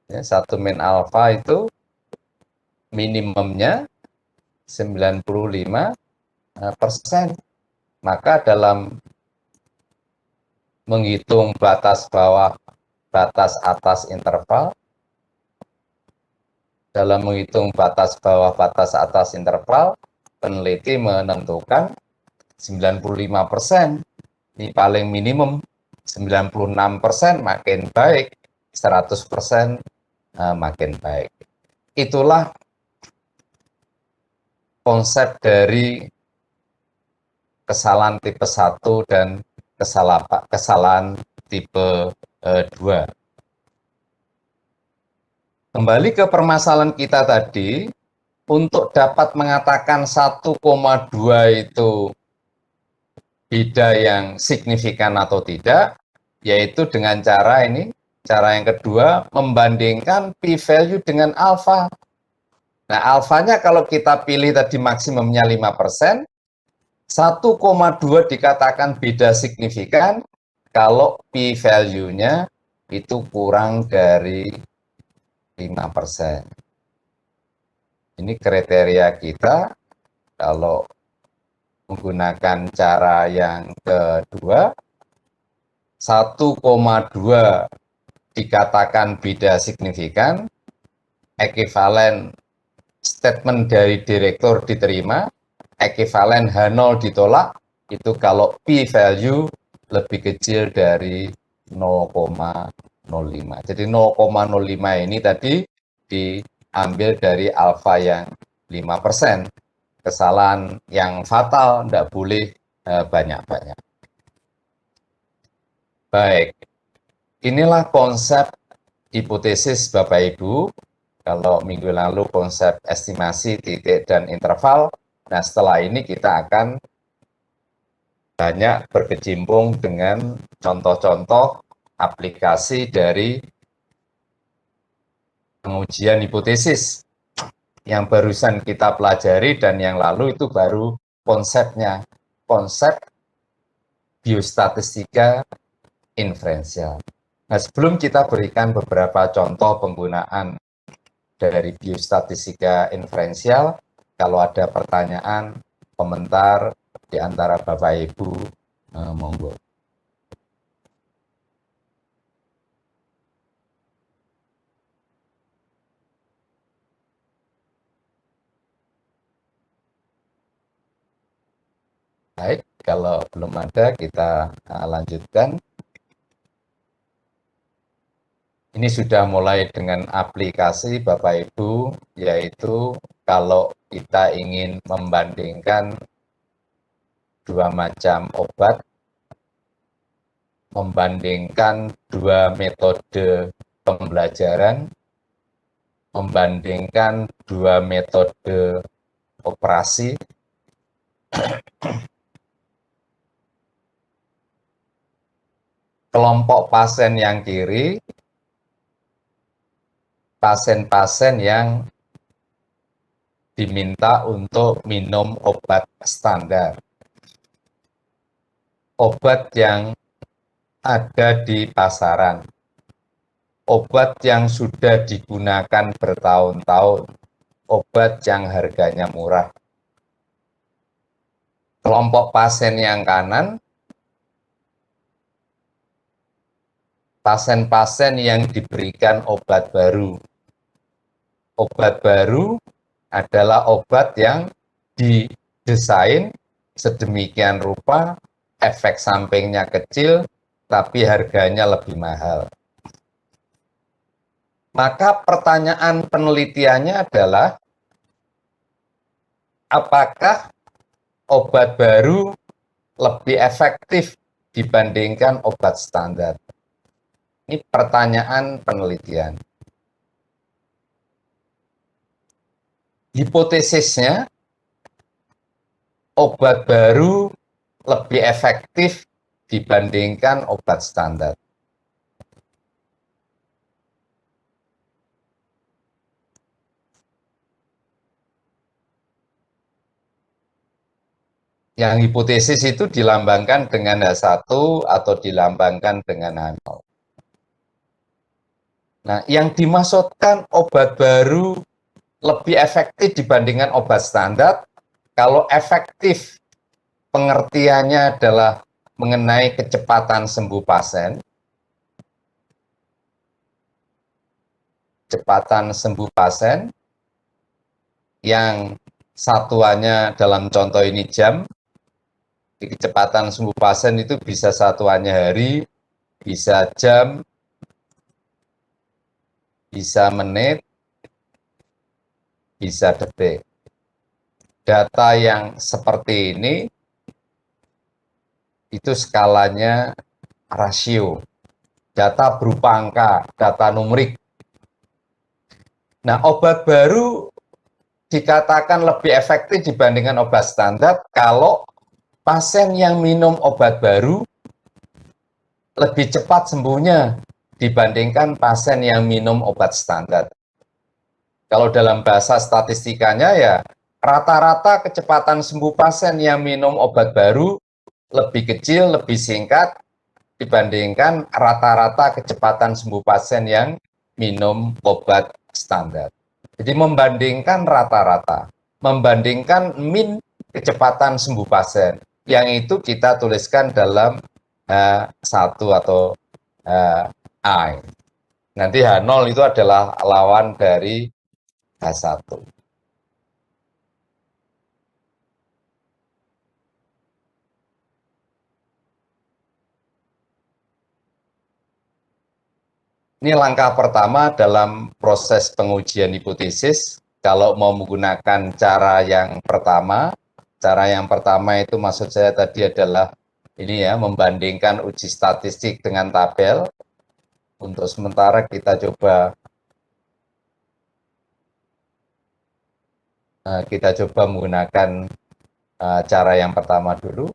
Ya, 1 min alfa itu minimumnya 95%. Maka dalam menghitung batas bawah, batas atas interval, dalam menghitung batas bawah, batas atas interval, peneliti menentukan 95%. Ini paling minimum. 96% makin baik, 100% makin baik. Itulah konsep dari kesalahan tipe 1 dan kesalahan tipe 2. Kembali ke permasalahan kita tadi, untuk dapat mengatakan 1,2 itu beda yang signifikan atau tidak, yaitu dengan cara ini, cara yang kedua, membandingkan p-value dengan alfa. Nah, alfanya kalau kita pilih tadi maksimumnya 5%, 1,2 dikatakan beda signifikan kalau p-value-nya itu kurang dari 5%. Ini kriteria kita kalau menggunakan cara yang kedua, 1,2 dikatakan beda signifikan, ekivalen statement dari direktur diterima, ekivalen H0 ditolak, itu kalau p-value lebih kecil dari 0,05. Jadi 0,05 ini tadi diambil dari alfa yang 5%. Kesalahan yang fatal, tidak boleh banyak-banyak. Baik, inilah konsep hipotesis Bapak Ibu. Kalau minggu lalu konsep estimasi, titik, dan interval. Nah, setelah ini kita akan banyak berkecimpung dengan contoh-contoh aplikasi dari pengujian hipotesis. Yang barusan kita pelajari dan yang lalu itu baru konsepnya, konsep biostatistika inferensial. Nah, sebelum kita berikan beberapa contoh penggunaan dari biostatistika inferensial, kalau ada pertanyaan, komentar di antara Bapak Ibu, monggo. Baik, kalau belum ada kita lanjutkan. Ini sudah mulai dengan aplikasi Bapak Ibu, yaitu kalau kita ingin membandingkan 2 macam obat, membandingkan 2 metode pembelajaran, membandingkan 2 metode operasi, kelompok pasien yang kiri, pasien-pasien yang diminta untuk minum obat standar. Obat yang ada di pasaran, obat yang sudah digunakan bertahun-tahun, obat yang harganya murah. Kelompok pasien yang kanan, pasien-pasien yang diberikan obat baru. Obat baru adalah obat yang didesain sedemikian rupa, efek sampingnya kecil, tapi harganya lebih mahal. Maka pertanyaan penelitiannya adalah, apakah obat baru lebih efektif dibandingkan obat standar? Ini pertanyaan penelitian. Hipotesisnya, obat baru lebih efektif dibandingkan obat standar. Yang hipotesis itu dilambangkan dengan H1 atau dilambangkan dengan H0. Nah, yang dimaksudkan obat baru lebih efektif dibandingkan obat standar, kalau efektif pengertiannya adalah mengenai kecepatan sembuh pasien. Kecepatan sembuh pasien yang satuannya dalam contoh ini jam. Kecepatan sembuh pasien itu bisa satuannya hari, bisa jam, bisa menit, bisa detik. Data yang seperti ini itu skalanya rasio. Data berupa angka, data numerik. Nah, obat baru dikatakan lebih efektif dibandingkan obat standar kalau pasien yang minum obat baru lebih cepat sembuhnya dibandingkan pasien yang minum obat standar. Kalau dalam bahasa statistikanya ya, rata-rata kecepatan sembuh pasien yang minum obat baru lebih kecil, lebih singkat dibandingkan rata-rata kecepatan sembuh pasien yang minum obat standar. Jadi membandingkan rata-rata, membandingkan min kecepatan sembuh pasien. Yang itu kita tuliskan dalam H1 atau I. Nanti H0 itu adalah lawan dari H1. Ini langkah pertama dalam proses pengujian hipotesis. Kalau mau menggunakan cara yang pertama itu maksud saya tadi adalah ini ya, membandingkan uji statistik dengan tabel. Untuk sementara kita coba menggunakan cara yang pertama dulu.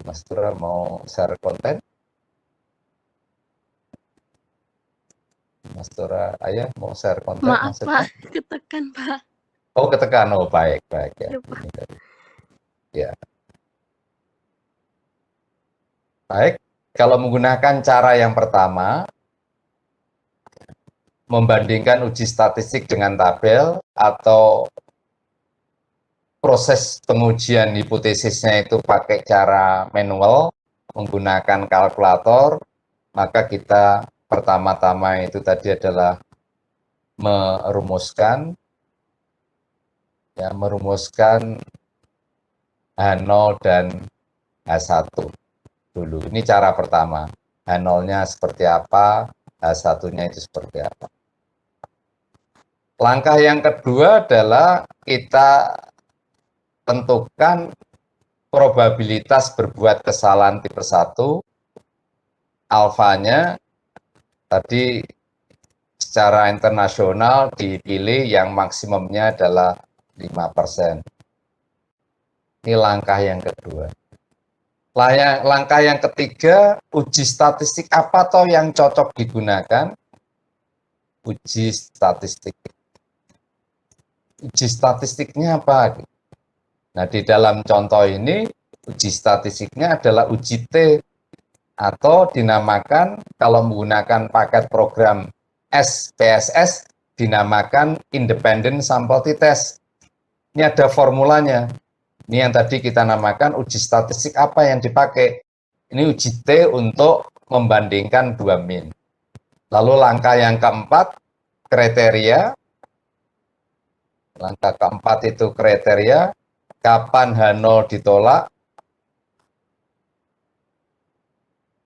Mas Tura mau share konten? Mas Tura, ayah mau share konten? Maaf maksudnya? Pak, ketekan Pak. Oh, ketekan. Oh, baik ya. Ya, Pak. Ya. Baik, kalau menggunakan cara yang pertama, membandingkan uji statistik dengan tabel atau proses pengujian hipotesisnya itu pakai cara manual, menggunakan kalkulator, maka kita pertama-tama itu tadi adalah merumuskan H0 dan H1 dulu. Ini cara pertama. H0-nya seperti apa, H1-nya itu seperti apa. Langkah yang kedua adalah kita tentukan probabilitas berbuat kesalahan tipe 1, alfanya tadi secara internasional dipilih yang maksimumnya adalah 5%. Ini langkah yang kedua. Langkah yang ketiga, uji statistik apa toh yang cocok digunakan? Uji statistik. Uji statistiknya apa? Nah, di dalam contoh ini, uji statistiknya adalah uji T atau dinamakan kalau menggunakan paket program SPSS dinamakan Independent Sample T-Test. Ini ada formulanya. Ini yang tadi kita namakan uji statistik apa yang dipakai. Ini uji T untuk membandingkan dua min. Lalu langkah yang keempat, kriteria. Langkah keempat itu kriteria, kapan H0 ditolak,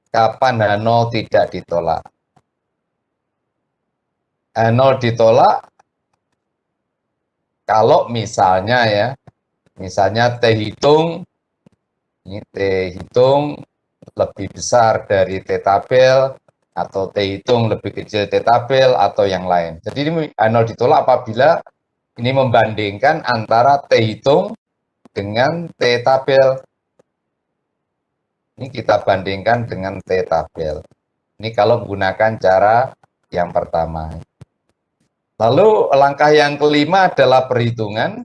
kapan H0 tidak ditolak. H0 ditolak kalau misalnya misalnya T hitung, ini T hitung lebih besar dari T tabel, atau T hitung lebih kecil T tabel, atau yang lain. Jadi ini H0 ditolak apabila ini membandingkan antara T hitung dengan T tabel. Ini kita bandingkan dengan T tabel. Ini kalau menggunakan cara yang pertama. Lalu langkah yang kelima adalah perhitungan.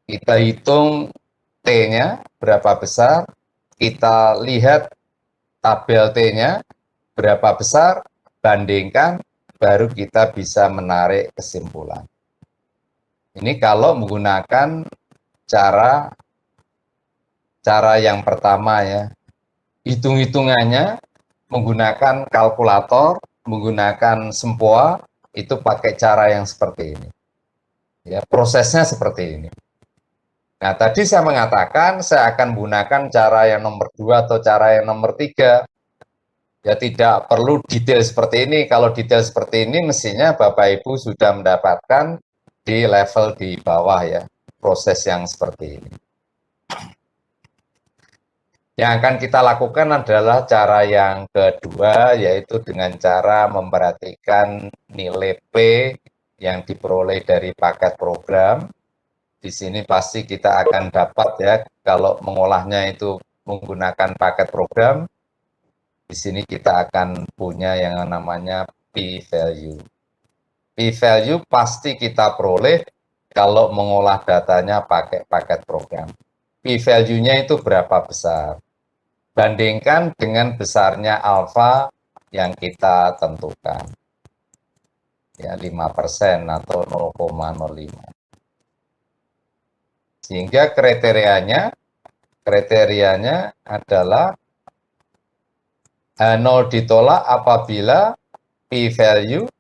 Kita hitung T-nya berapa besar, kita lihat tabel T-nya berapa besar, bandingkan, baru kita bisa menarik kesimpulan. Ini kalau menggunakan cara yang pertama ya. Hitung-hitungannya menggunakan kalkulator, menggunakan sempoa, itu pakai cara yang seperti ini. Ya, prosesnya seperti ini. Nah, tadi saya mengatakan saya akan menggunakan cara yang nomor 2 atau cara yang nomor 3. Ya, tidak perlu detail seperti ini. Kalau detail seperti ini, mestinya Bapak Ibu sudah mendapatkan di level di bawah ya, proses yang seperti ini. Yang akan kita lakukan adalah cara yang kedua, yaitu dengan cara memperhatikan nilai P yang diperoleh dari paket program. Di sini pasti kita akan dapat ya, kalau mengolahnya itu menggunakan paket program, di sini kita akan punya yang namanya P-value. P-value pasti kita peroleh kalau mengolah datanya pakai paket program. P-value-nya itu berapa besar? Bandingkan dengan besarnya alfa yang kita tentukan. Ya, 5% atau 0,05. Sehingga kriterianya adalah H0 ditolak apabila P-value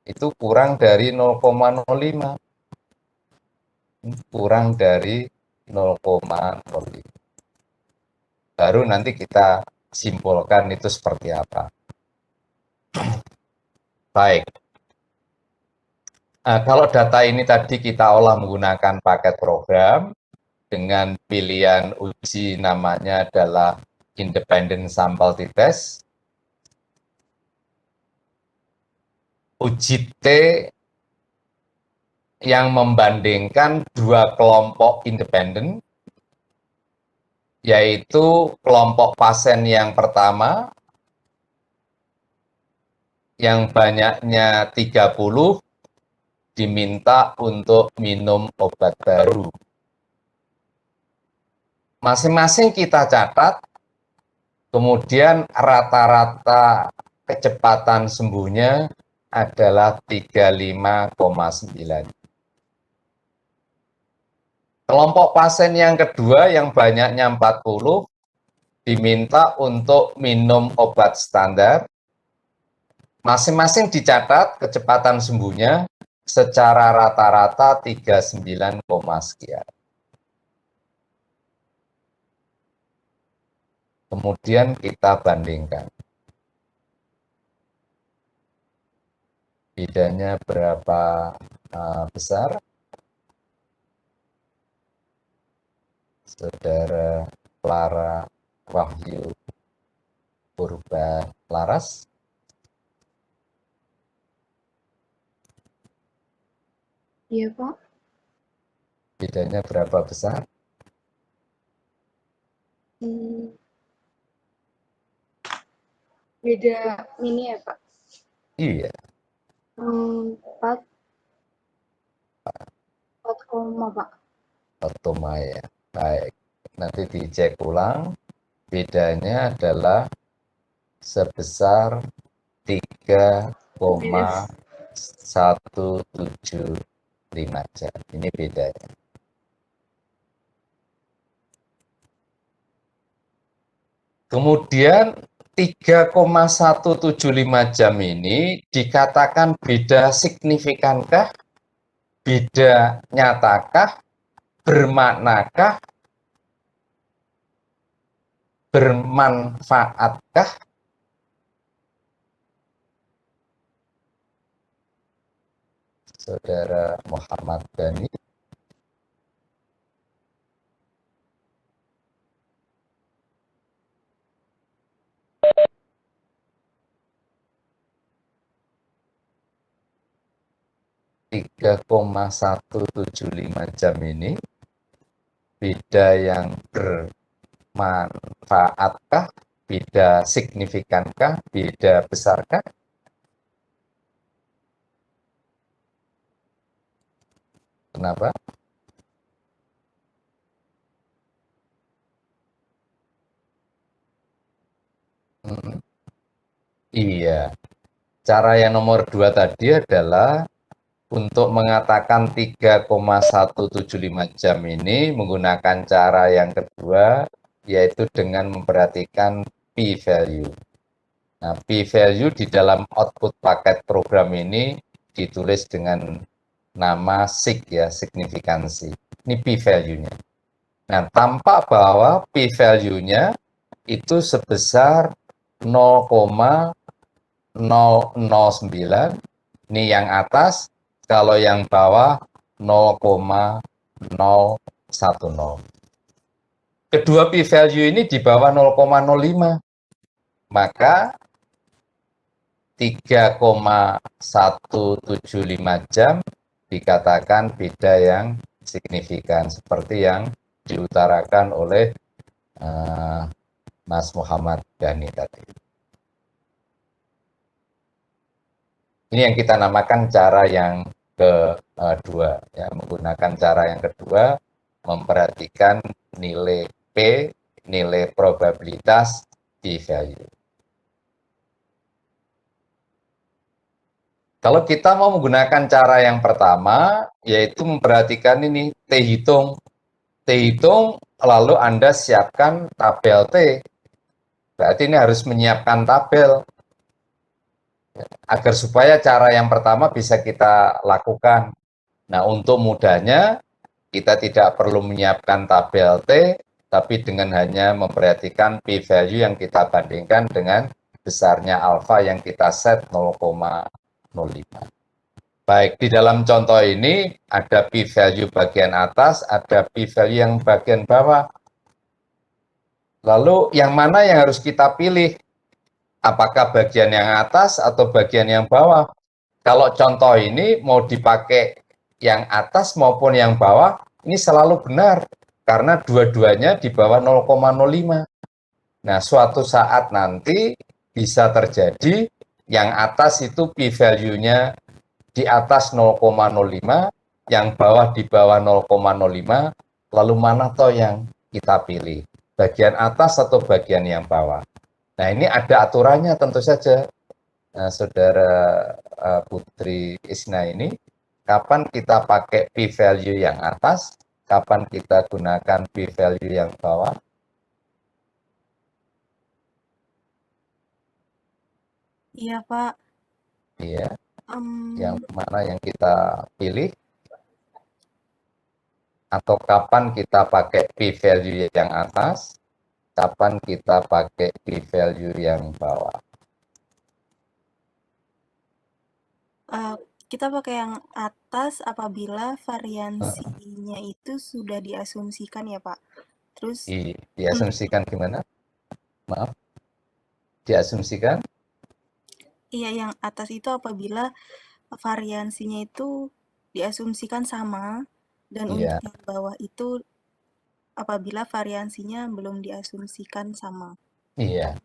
itu kurang dari 0,05. Kurang dari 0,05. Baru nanti kita simpulkan itu seperti apa. Baik. Nah, kalau data ini tadi kita olah menggunakan paket program dengan pilihan uji namanya adalah Independent Sample T-Test. Uji T yang membandingkan dua kelompok independen, yaitu kelompok pasien yang pertama yang banyaknya 30 diminta untuk minum obat baru. Masing-masing kita catat, kemudian rata-rata kecepatan sembuhnya adalah 35,9. Kelompok pasien yang kedua yang banyaknya 40 diminta untuk minum obat standar. Masing-masing dicatat kecepatan sembuhnya secara rata-rata 39, sekian. Kemudian kita bandingkan. Bedanya berapa besar? Saudara Clara Wahyu Purba Laras. Iya, Pak. Bedanya berapa besar? Beda ini ya, Pak. Iya. 4 Pak. Otoma ya. Baik. nanti dicek ulang, bedanya adalah sebesar 3,175 jam. Ini bedanya. Kemudian 3,175 jam ini dikatakan beda signifikankah, beda nyatakah, bermaknakah, bermanfaatkah? Saudara Muhammad Dhani. (3,175 jam ini beda yang bermanfaatkah, beda signifikankah, beda besarkah? Kenapa? Iya, cara yang nomor 2 tadi adalah untuk mengatakan 3,175 jam ini menggunakan cara yang kedua, yaitu dengan memperhatikan p-value. Nah, p-value di dalam output paket program ini ditulis dengan nama sig ya, signifikansi. Ini p-value-nya. Nah, tampak bahwa p-value-nya itu sebesar 0,009. Ini yang atas, kalau yang bawah 0,010. Kedua p-value ini di bawah 0,05. Maka 3,175 jam dikatakan beda yang signifikan, seperti yang diutarakan oleh Mas Muhammad Dhani tadi. Ini yang kita namakan cara yang kedua, ya, menggunakan cara yang kedua, memperhatikan nilai P, nilai probabilitas p-value. Kalau kita mau menggunakan cara yang pertama, yaitu memperhatikan ini T hitung. T hitung, lalu Anda siapkan tabel T. Berarti ini harus menyiapkan tabel. Agar supaya cara yang pertama bisa kita lakukan. Nah, untuk mudahnya, kita tidak perlu menyiapkan tabel T, tapi dengan hanya memperhatikan p-value yang kita bandingkan dengan besarnya alfa yang kita set 0,05. Baik, di dalam contoh ini ada p-value bagian atas, ada p-value yang bagian bawah. Lalu yang mana yang harus kita pilih? Apakah bagian yang atas atau bagian yang bawah? Kalau contoh ini mau dipakai yang atas maupun yang bawah, ini selalu benar, karena dua-duanya di bawah 0,05. Nah, suatu saat nanti bisa terjadi yang atas itu p-value-nya di atas 0,05, yang bawah di bawah 0,05, lalu mana toh yang kita pilih? Bagian atas atau bagian yang bawah? Nah, ini ada aturannya tentu saja. Nah, Saudara Putri Isna ini, kapan kita pakai p-value yang atas, kapan kita gunakan p-value yang bawah? Iya, Pak. Iya. Yang mana yang kita pilih? Atau kapan kita pakai p-value yang atas, kapan kita pakai p-value yang bawah? Kita pakai yang atas apabila variansinya itu sudah diasumsikan ya, Pak. Terus Diasumsikan gimana? Maaf. Diasumsikan? Iya, yang atas itu apabila variansinya itu diasumsikan sama, dan untuk yang bawah itu apabila variansinya belum diasumsikan sama. Iya.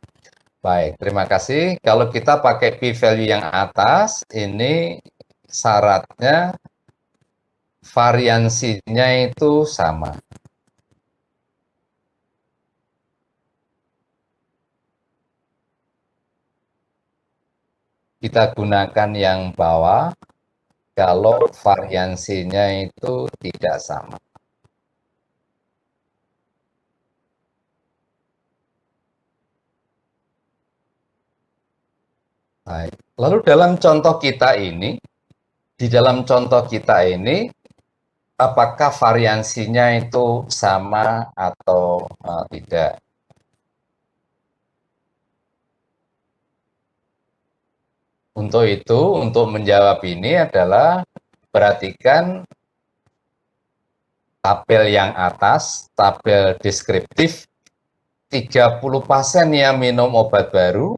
Baik, terima kasih. Kalau kita pakai p-value yang atas, ini syaratnya variansinya itu sama. kita gunakan yang bawah kalau variansinya itu tidak sama. Baik. Lalu dalam contoh kita ini, apakah variansinya itu sama atau tidak? Untuk itu, untuk menjawab ini adalah perhatikan tabel yang atas, tabel deskriptif, 30 pasien yang minum obat baru,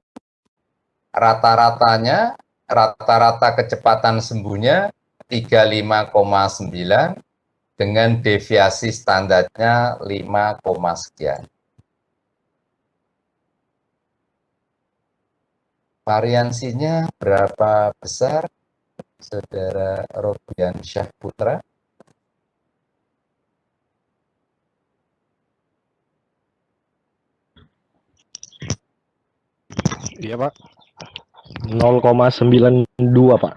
rata-ratanya, rata-rata kecepatan sembuhnya 35,9 dengan deviasi standarnya 5, sekian. Variansinya berapa besar, Saudara Robian Syah Putra? Iya Pak, 0,92 Pak.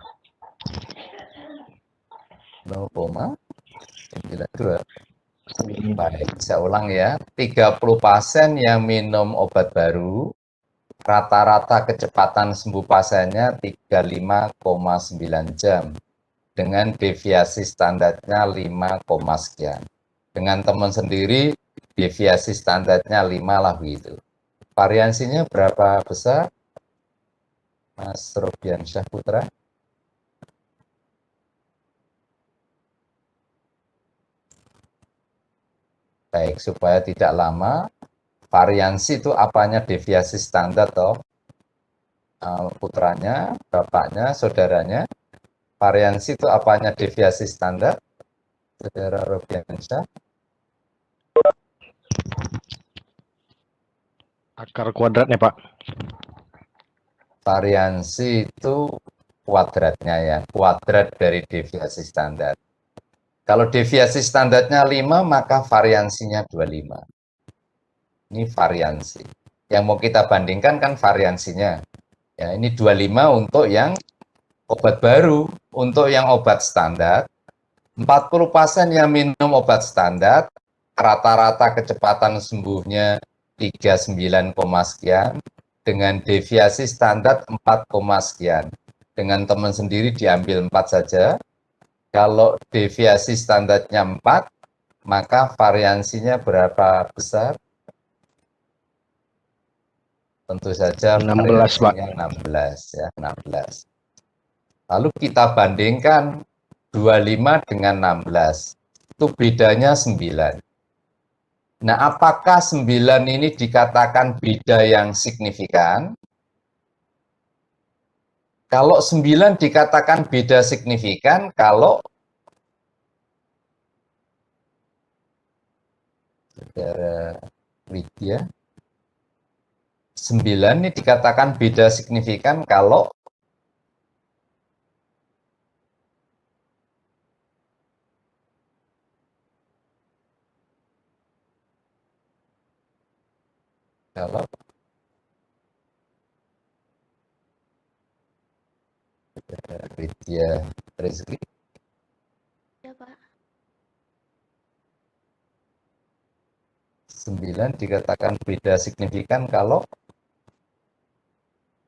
0,92. Baik, saya ulang ya. 30 pasien yang minum obat baru, rata-rata kecepatan sembuh pasiennya 35,9 jam. Dengan deviasi standarnya 5, sekian. Dengan teman sendiri, deviasi standarnya 5 lah begitu. Variansinya berapa besar, Mas Robian Syah Putra? Baik, supaya tidak lama, variansi itu apanya deviasi standar toh? Putranya, bapaknya, saudaranya. Variansi itu apanya deviasi standar? Saudara Robiansyah. Akar kuadratnya Pak. Variansi itu kuadratnya ya, kuadrat dari deviasi standar. Kalau deviasi standarnya 5, maka variansinya 25. Ini variansi. Yang mau kita bandingkan kan variansinya. Ya, ini 25 untuk yang obat baru. Untuk yang obat standar, 40 pasien yang minum obat standar, rata-rata kecepatan sembuhnya 39, sekian, dengan deviasi standar 4, sekian. Dengan teman sendiri diambil 4 saja. Kalau deviasi standarnya 4, maka variansinya berapa besar? Tentu saja 16, variansinya 16 ya, 16. Lalu kita bandingkan 25 dengan 16. Itu bedanya 9. Nah, apakah 9 ini dikatakan beda yang signifikan? Kalau 9 dikatakan beda signifikan kalau Saudara Widya, 9 ini dikatakan beda signifikan kalau Widya Rizky. Ya, Pak. 9 dikatakan beda signifikan kalau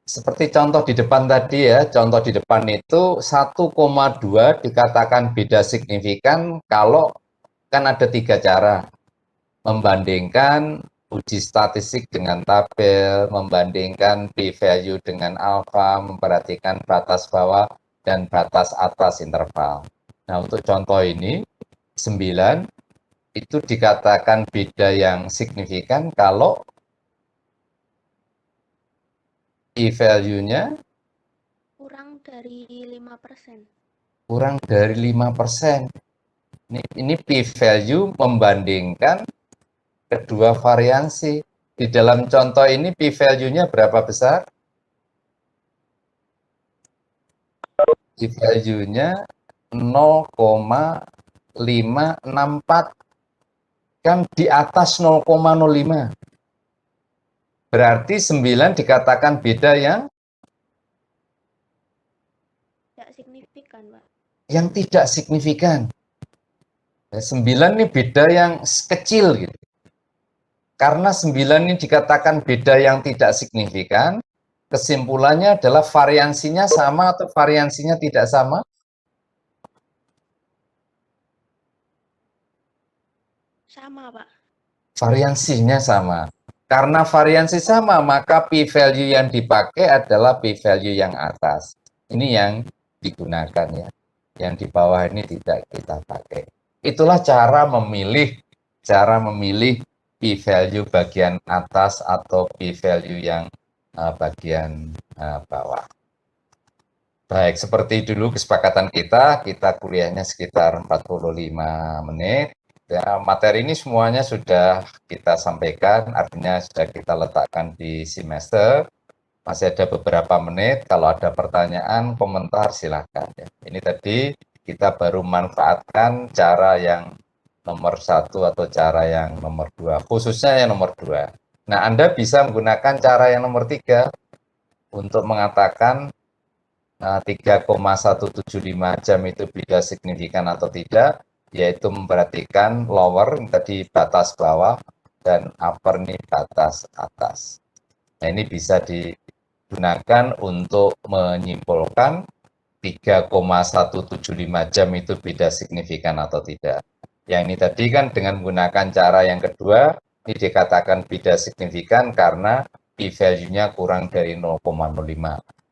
seperti contoh di depan tadi ya, contoh di depan itu 1,2 dikatakan beda signifikan kalau kan ada 3 cara. Membandingkan uji statistik dengan tabel, membandingkan p-value dengan alfa, memperhatikan batas bawah dan batas atas interval. Nah, untuk contoh ini, 9 itu dikatakan beda yang signifikan kalau p-value-nya Kurang dari 5%. kurang dari 5%. Ini p-value membandingkan kedua variansi. Di dalam contoh ini p-value-nya berapa besar? P-value-nya 0,564. Kan di atas 0,05. Berarti 9 dikatakan beda yang signifikan, Pak. Yang tidak signifikan. 9 ini beda yang kecil gitu. Karena 9 ini dikatakan beda yang tidak signifikan, kesimpulannya adalah variansinya sama atau variansinya tidak sama? Sama, Pak. Variansinya sama. Karena variansi sama, maka p-value yang dipakai adalah p-value yang atas. Ini yang digunakan ya. Yang di bawah ini tidak kita pakai. Itulah cara memilih p-value bagian atas atau p-value yang bagian bawah. Baik, seperti dulu kesepakatan kita kuliahnya sekitar 45 menit. Ya, materi ini semuanya sudah kita sampaikan, artinya sudah kita letakkan di semester. Masih ada beberapa menit, kalau ada pertanyaan, komentar silahkan. Ya. Ini tadi kita baru manfaatkan cara yang nomor 1 atau cara yang nomor 2, khususnya yang nomor 2. Nah, Anda bisa menggunakan cara yang nomor 3 untuk mengatakan 3,175 jam itu beda signifikan atau tidak, yaitu memperhatikan lower tadi batas bawah dan upper nih batas atas. Nah, ini bisa digunakan untuk menyimpulkan 3,175 jam itu beda signifikan atau tidak. Yang ini tadi kan dengan menggunakan cara yang kedua, ini dikatakan beda signifikan karena p-value-nya kurang dari 0,05.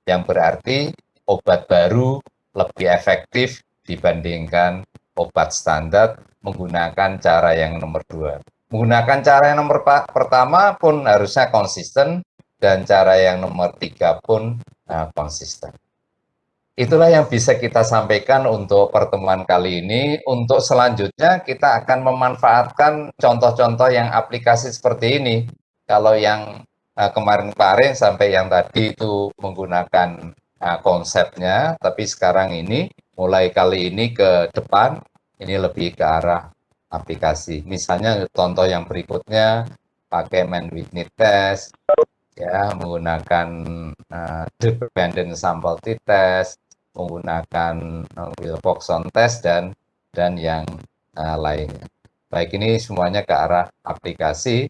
Yang berarti obat baru lebih efektif dibandingkan obat standar menggunakan cara yang nomor 2. Menggunakan cara yang nomor pertama pun harusnya konsisten dan cara yang nomor 3 pun konsisten. Itulah yang bisa kita sampaikan untuk pertemuan kali ini. Untuk selanjutnya kita akan memanfaatkan contoh-contoh yang aplikasi seperti ini. Kalau yang kemarin-kemarin sampai yang tadi itu menggunakan konsepnya, tapi sekarang ini mulai kali ini ke depan ini lebih ke arah aplikasi. Misalnya contoh yang berikutnya pakai Mann-Whitney test, ya menggunakan dependent sample t-test, menggunakan Wilcoxon test dan yang lainnya. Baik, ini semuanya ke arah aplikasi.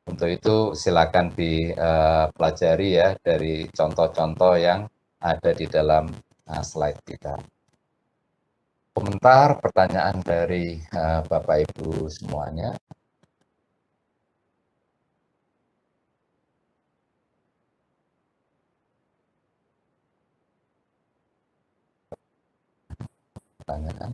Untuk itu silakan dipelajari ya dari contoh-contoh yang ada di dalam slide kita. Komentar, pertanyaan dari Bapak Ibu semuanya. Pertanyaan.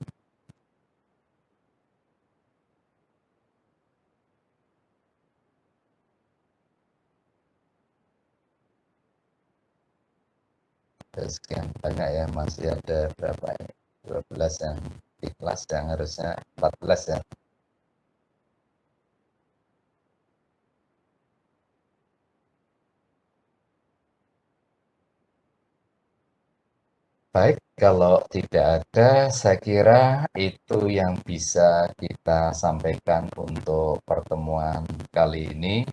Sekian banyak ya, masih ada berapa ini? 12 yang di kelas yang harusnya 14 ya. Baik, kalau tidak ada, saya kira itu yang bisa kita sampaikan untuk pertemuan kali ini.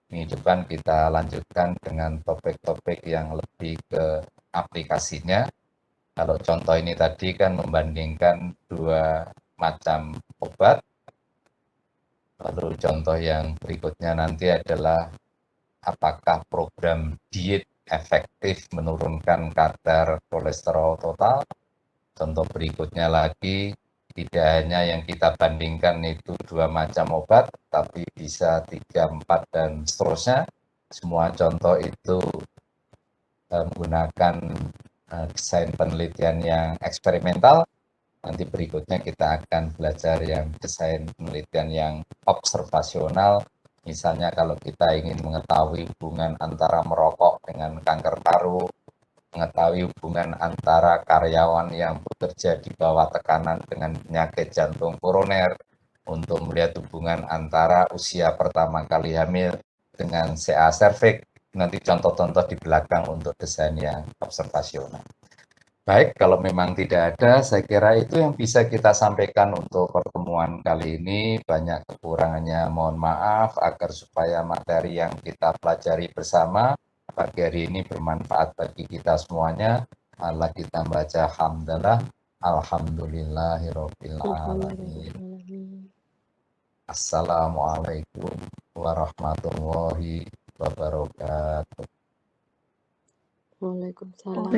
Minggu depan kita lanjutkan dengan topik-topik yang lebih ke aplikasinya. Kalau contoh ini tadi kan membandingkan 2 macam obat. Lalu contoh yang berikutnya nanti adalah apakah program diet efektif menurunkan kadar kolesterol total. Contoh berikutnya lagi, tidak hanya yang kita bandingkan itu 2 macam obat, tapi bisa 3, 4, dan seterusnya. Semua contoh itu menggunakan desain penelitian yang eksperimental. Nanti berikutnya kita akan belajar yang desain penelitian yang observasional. Misalnya kalau kita ingin mengetahui hubungan antara merokok dengan kanker paru, mengetahui hubungan antara karyawan yang bekerja di bawah tekanan dengan penyakit jantung koroner, untuk melihat hubungan antara usia pertama kali hamil dengan CA cervix, nanti contoh-contoh di belakang untuk desain yang observasional. Baik, kalau memang tidak ada, saya kira itu yang bisa kita sampaikan untuk pertemuan kali ini. Banyak kekurangannya, mohon maaf, agar supaya materi yang kita pelajari bersama pagi hari ini bermanfaat bagi kita semuanya. Malah kita baca hamdalah, alhamdulillahirabbil alamin. Assalamualaikum warahmatullahi wabarakatuh. Waalaikumsalam.